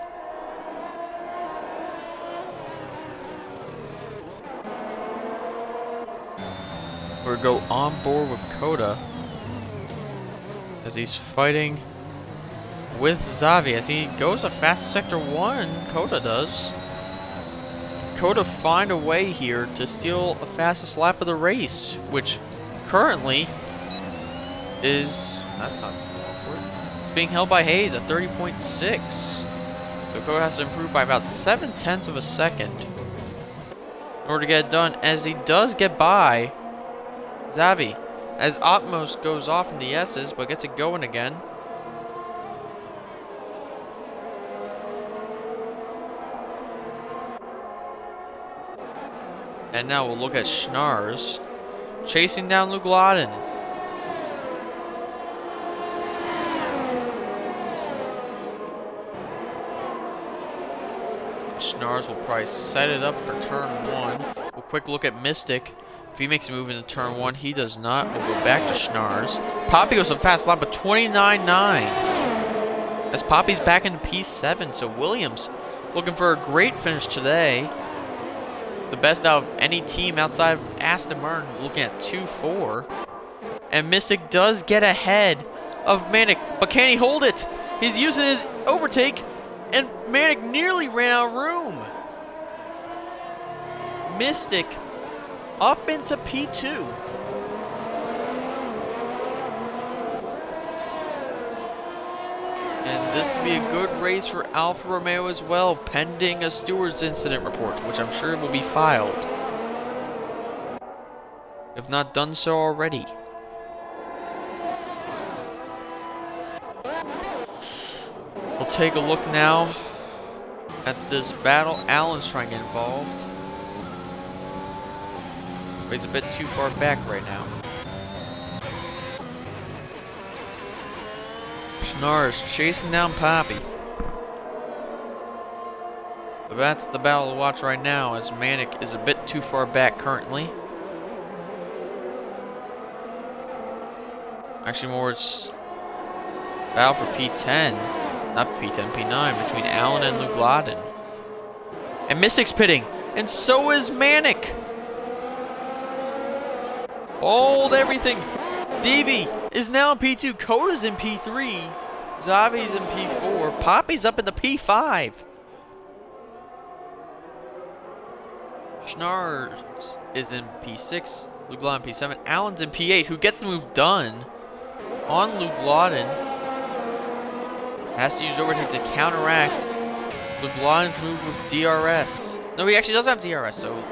We'll go on board with Coda as he's fighting with Xavi as he goes a fast sector 1. Coda does. Coda find a way here to steal the fastest lap of the race, which currently is, that's not awkward, it's being held by Hayes at 30.6. So Coda has to improve by about 0.7 of a second in order to get it done, as he does get by Xavi, as Atmos goes off in the S's, but gets it going again. And now we'll look at Schnars chasing down Lugladen. Schnars will probably set it up for turn 1. We'll quick look at Mystic. If he makes a move into turn 1, he does not. We'll go back to Schnars. Poppy goes a fast lap, but 29.9. As Poppy's back into P7, so Williams looking for a great finish today. The best out of any team outside of Aston Martin, looking at 2-4. And Mystic does get ahead of Manic, but can he hold it? He's using his overtake, and Manic nearly ran out of room. Mystic up into P2. And this could be a good race for Alfa Romeo as well, pending a stewards incident report, which I'm sure will be filed, if not done so already. We'll take a look now at this battle. Allen's trying to get involved. But he's a bit too far back right now. Schnars chasing down Poppy. But that's the battle to watch right now, as Manic is a bit too far back currently. Actually, more it's battle for P10. Not P10, P9, between Allen and Lugladen. And Mystic's pitting, and so is Manic. Hold everything. Devi is now in P2. Coda's in P3. Xavi's in P4. Poppy's up in the P5. Schnars is in P6. Lugladen P7. Allen's in P8, who gets the move done on Lugladen. Has to use overtake to counteract Lugladen's move with DRS. No, he actually does have DRS, so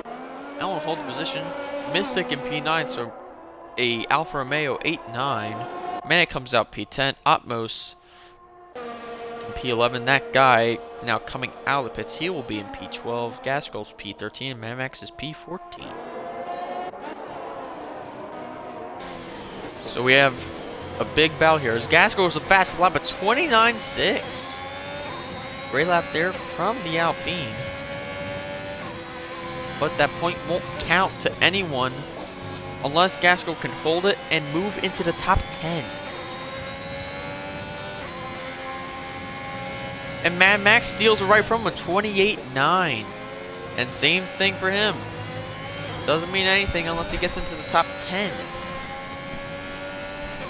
Allen will hold the position. Mystic in P9, so a Alfa Romeo 8-9. Manic comes out P10. Atmos in P11. That guy now coming out of the pits, he will be in P12. Gaskell's P13. Mamax is P14. So we have a big battle here. As Gaskell was the fastest lap, but 29.6. Great lap there from the Alpine. But that point won't count to anyone unless Gaskell can hold it and move into the top 10. And Mad Max steals it right from him, a 28.9. And same thing for him. Doesn't mean anything unless he gets into the top 10.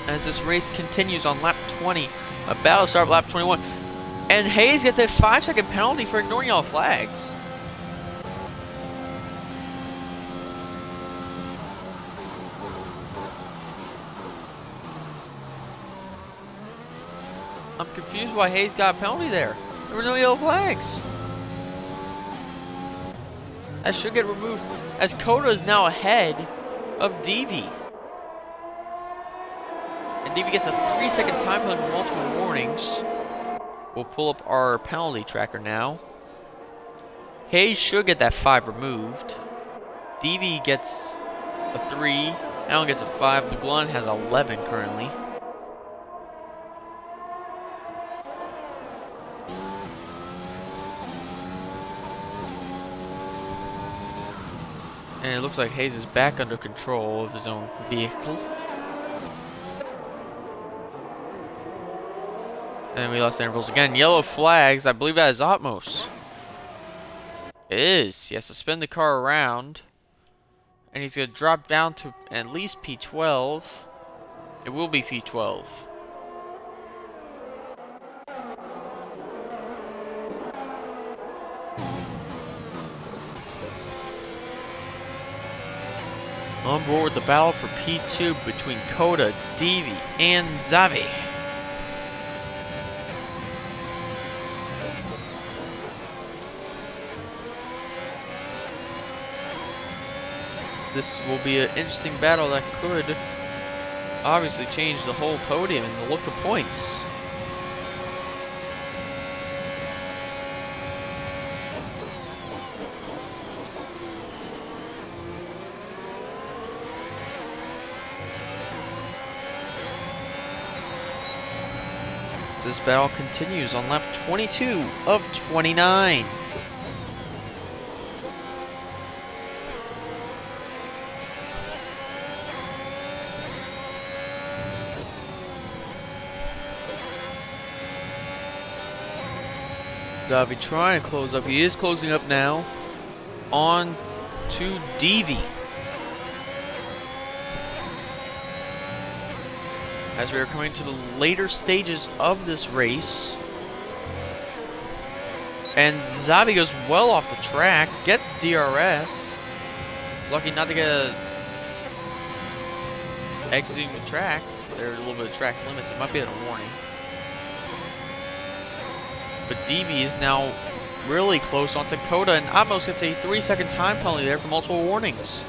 As this race continues on lap 20, a battle start lap 21. And Hayes gets a 5-second penalty for ignoring yellow flags. I'm confused why Hayes got a penalty there. There were no yellow flags. That should get removed, as Coda is now ahead of Devi. And Devi gets a 3-second time penalty with multiple warnings. We'll pull up our penalty tracker now. Hayes should get that 5 removed. Devi gets a 3. Allen gets a 5. Lugladen has 11 currently. And it looks like Hayes is back under control of his own vehicle. And we lost the intervals again. Yellow flags. I believe that is Atmos. It is. He has to spin the car around. And he's going to drop down to at least P12. It will be P12. On board with the battle for P2 between Coda, Devi, and Xavi. This will be an interesting battle that could obviously change the whole podium and the look of points. This battle continues on lap 22 of 29. Xavi trying to close up. He is closing up now. On to Devi. As we are coming to the later stages of this race. And Xavi goes well off the track, gets DRS. Lucky not to get a exiting the track. There's a little bit of track limits. It might be a warning. But Devi is now really close onto Coda, and Atmos gets a 3-second time penalty there for multiple warnings.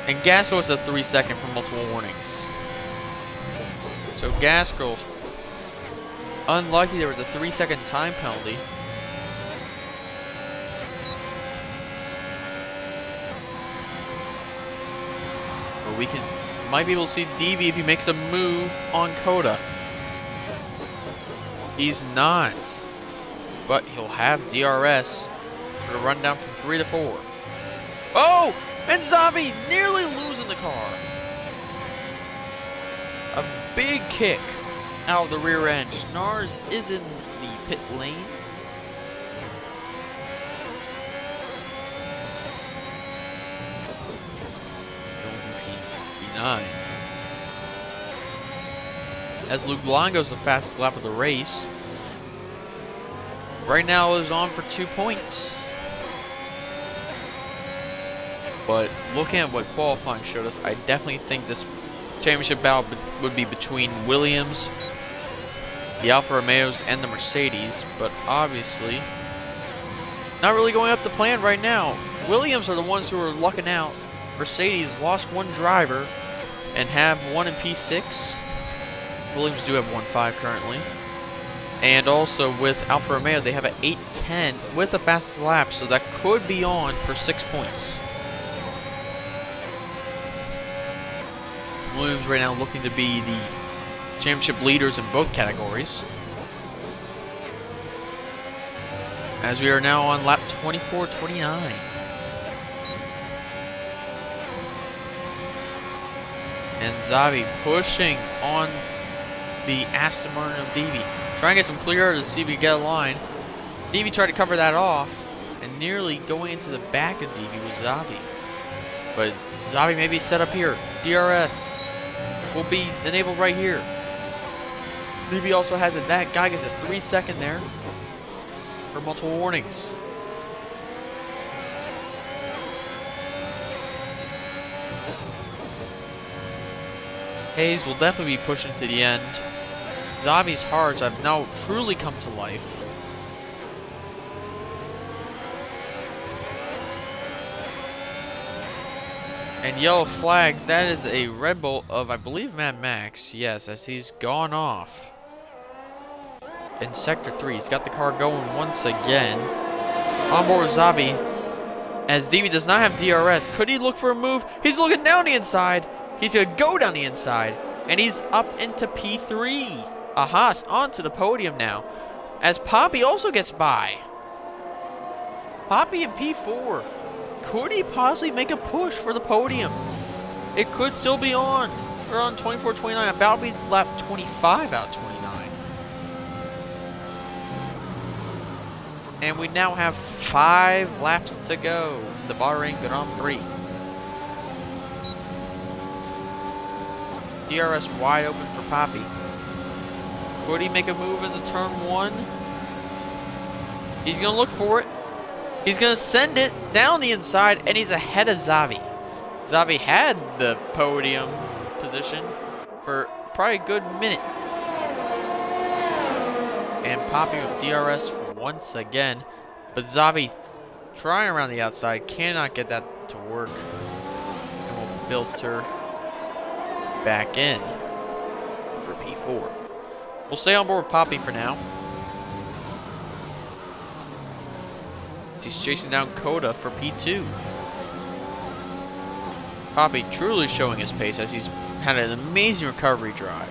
And Gaskell is a 3-second for multiple warnings. So Gaskell, unlucky there was a 3-second time penalty. But we might be able to see Devi if he makes a move on Coda. He's not. But he'll have DRS for the run down from 3 to 4. Oh! And Xavi nearly losing the car. A big kick out of the rear end. Schnars is in the pit lane. P9. as Luke Longo's the fastest lap of the race. Right now is on for 2 points. But looking at what qualifying showed us, I definitely think this championship battle would be between Williams, the Alfa Romeos, and the Mercedes. But obviously, not really going up the plan right now. Williams are the ones who are lucking out. Mercedes lost one driver and have one in P6. Williams do have 1.5 currently. And also with Alfa Romeo, they have an 8.10 with the fastest lap, so that could be on for 6 points. Williams right now looking to be the championship leaders in both categories. As we are now on lap 24-29. And Xavi pushing on the Aston Martin of Devi. Trying to get some clear to see if we get a line. Devi tried to cover that off and nearly going into the back of Devi with Xavi. But Xavi may be set up here. DRS will be enabled right here. Devi also has it. That guy gets a 3-second there for multiple warnings. Hayes will definitely be pushing to the end. Xavi's hards have now truly come to life. And yellow flags, that is a Red Bull of, I believe, Mad Max. Yes, as he's gone off. In Sector 3, he's got the car going once again. On board with Xavi. As Devi does not have DRS. Could he look for a move? He's looking down the inside. He's going to go down the inside. And he's up into P3. Haas onto the podium now. As Poppy also gets by. Poppy in P4. Could he possibly make a push for the podium? It could still be on. We're on 24-29. About to be lap 25 out of 29. And we now have 5 laps to go. The Bahrain Grand Prix. DRS wide open for Poppy. Could he make a move into turn 1? He's going to look for it. He's going to send it down the inside, and he's ahead of Xavi. Xavi had the podium position for probably a good minute. And Poppy with DRS once again. But Xavi trying around the outside, cannot get that to work. And will filter back in for P4. We'll stay on board with Poppy for now. He's chasing down Coda for P2. Poppy truly showing his pace as he's had an amazing recovery drive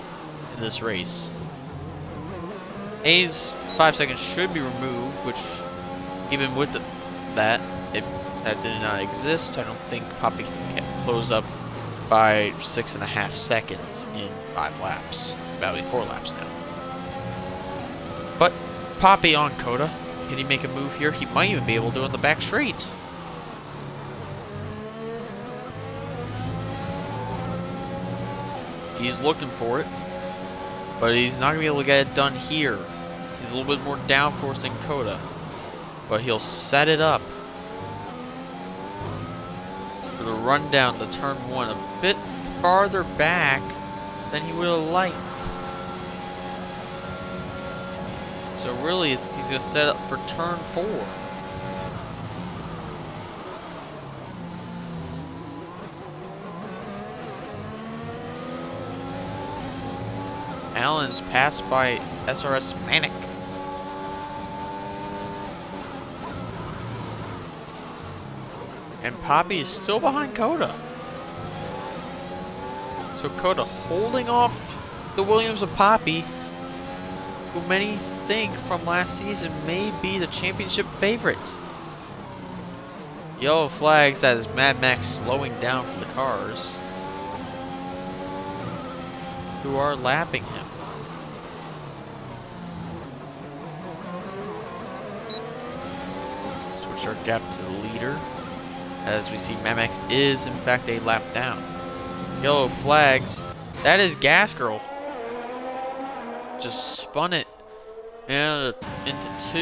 in this race. A's 5 seconds should be removed, which even with that, if that did not exist, I don't think Poppy can close up by 6.5 seconds in 5 laps. About 4 laps now. But Poppy on Coda. Can he make a move here? He might even be able to on the back straight. He's looking for it. But he's not going to be able to get it done here. He's a little bit more downforce than Coda. But he'll set it up for the run down to turn 1 a bit farther back than he would have liked. So really, he's going to set up for turn 4. Allen's passed by SRS Manic. And Poppy is still behind Coda. So Coda holding off the Williams of Poppy, who many think from last season may be the championship favorite. Yellow flags as Mad Max slowing down for the cars who are lapping him. Switch our gap to the leader as we see Mad Max is in fact a lap down. Yellow flags. That is Gas Girl. just spun it and into 2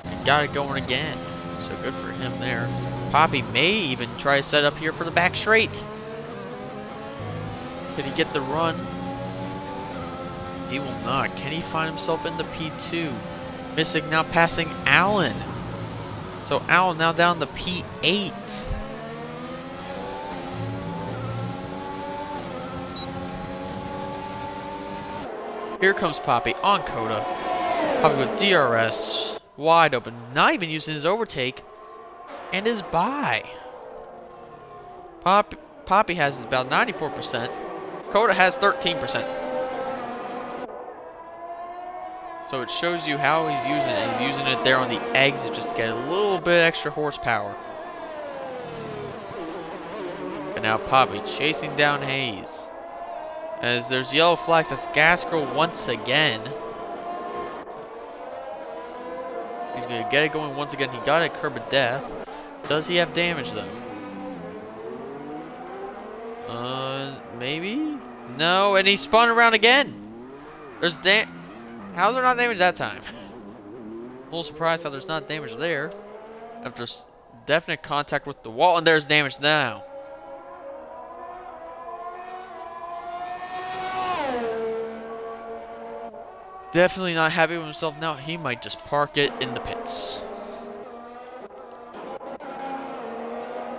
and got it going again. So good for him there. Poppy may even try to set up here for the back straight. Can he get the run? He will not. Can he find himself in the P2? Mystic now passing Allen. So Allen now down the P8. Here comes Poppy on Coda. Poppy with DRS. Wide open. Not even using his overtake. And is by. Poppy has about 94%. Coda has 13%. So it shows you how he's using it. He's using it there on the exit just to get a little bit extra horsepower. And now Poppy chasing down Hayes. As there's yellow flags, that's Gas Girl once again. He's going to get it going once again. He got a curb of death. Does he have damage though? Maybe? No, and he spun around again. There's how's there not damage that time? A little surprised how there's not damage there. After definite contact with the wall, and there's damage now. Definitely not happy with himself now. He might just park it in the pits.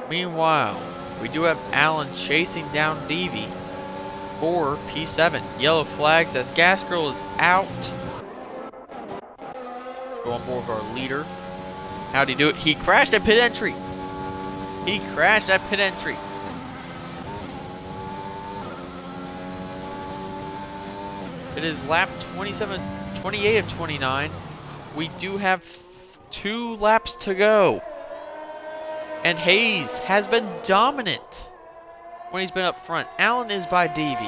Meanwhile, we do have Allen chasing down Devi for P7. Yellow flags as Gas Girl is out. Go on board with our leader. How'd he do it? He crashed at pit entry. He crashed at pit entry. It is lap 28 of 29. We do have 2 laps to go. And Hayes has been dominant when he's been up front. Allen is by Davey.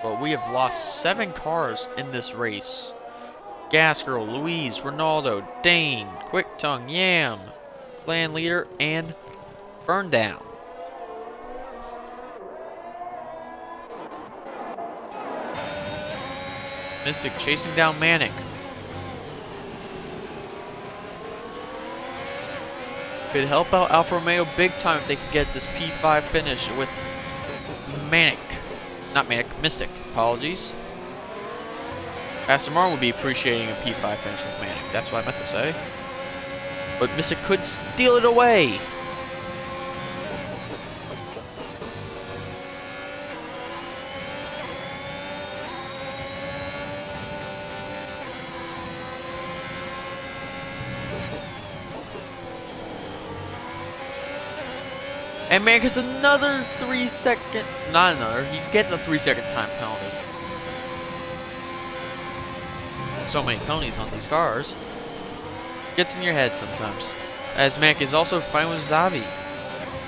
But we have lost 7 cars in this race. Gas Girl, Louise, Ronaldo, Dane, Quick Tongue, Yam, Clan Leader, and Fern Down. Mystic chasing down Manic. Could help out Alfa Romeo big time if they could get this P5 finish with Manic. Not Manic, Mystic. Apologies. Aston Martin would be appreciating a P5 finish with Manic. That's what I meant to say. But Mystic could steal it away. And man gets another 3-second, not another, he gets a 3-second time penalty. So many penalties on these cars. Gets in your head sometimes. As Mac is also fine with Zavi.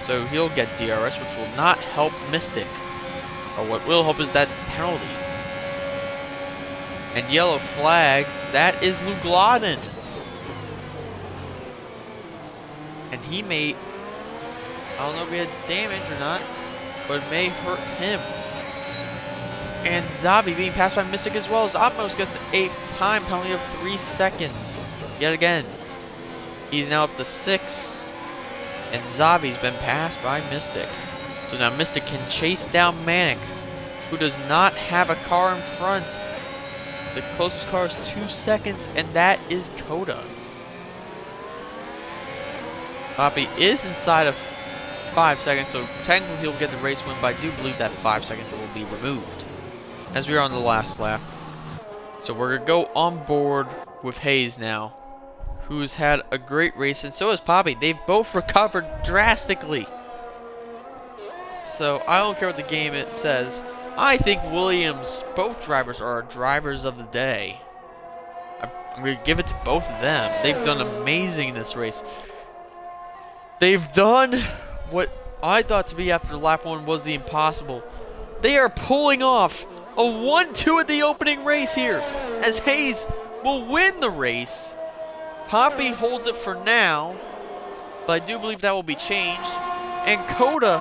So he'll get DRS, which will not help Mystic. Or what will help is that penalty. And yellow flags, that is Lugladen. And he may, I don't know if he had damage or not, but it may hurt him. And Zabi being passed by Mystic as well as Opmos gets a time penalty of 3 seconds. Yet again. He's now up to 6. And Zabi's been passed by Mystic. So now Mystic can chase down Manic, who does not have a car in front. The closest car is 2 seconds, and that is Coda. Poppy is inside of 5 seconds, so technically he'll get the race win, but I do believe that 5 seconds will be removed. As we are on the last lap. So we're going to go on board with Hayes now, who's had a great race, and so has Poppy. They've both recovered drastically. So I don't care what the game it says. I think Williams, both drivers are our drivers of the day. I'm going to give it to both of them. They've done amazing in this race. They've done what I thought to be after lap 1 was the impossible. They are pulling off a 1-2 at the opening race here, as Hayes will win the race. Poppy holds it for now, but I do believe that will be changed. And Coda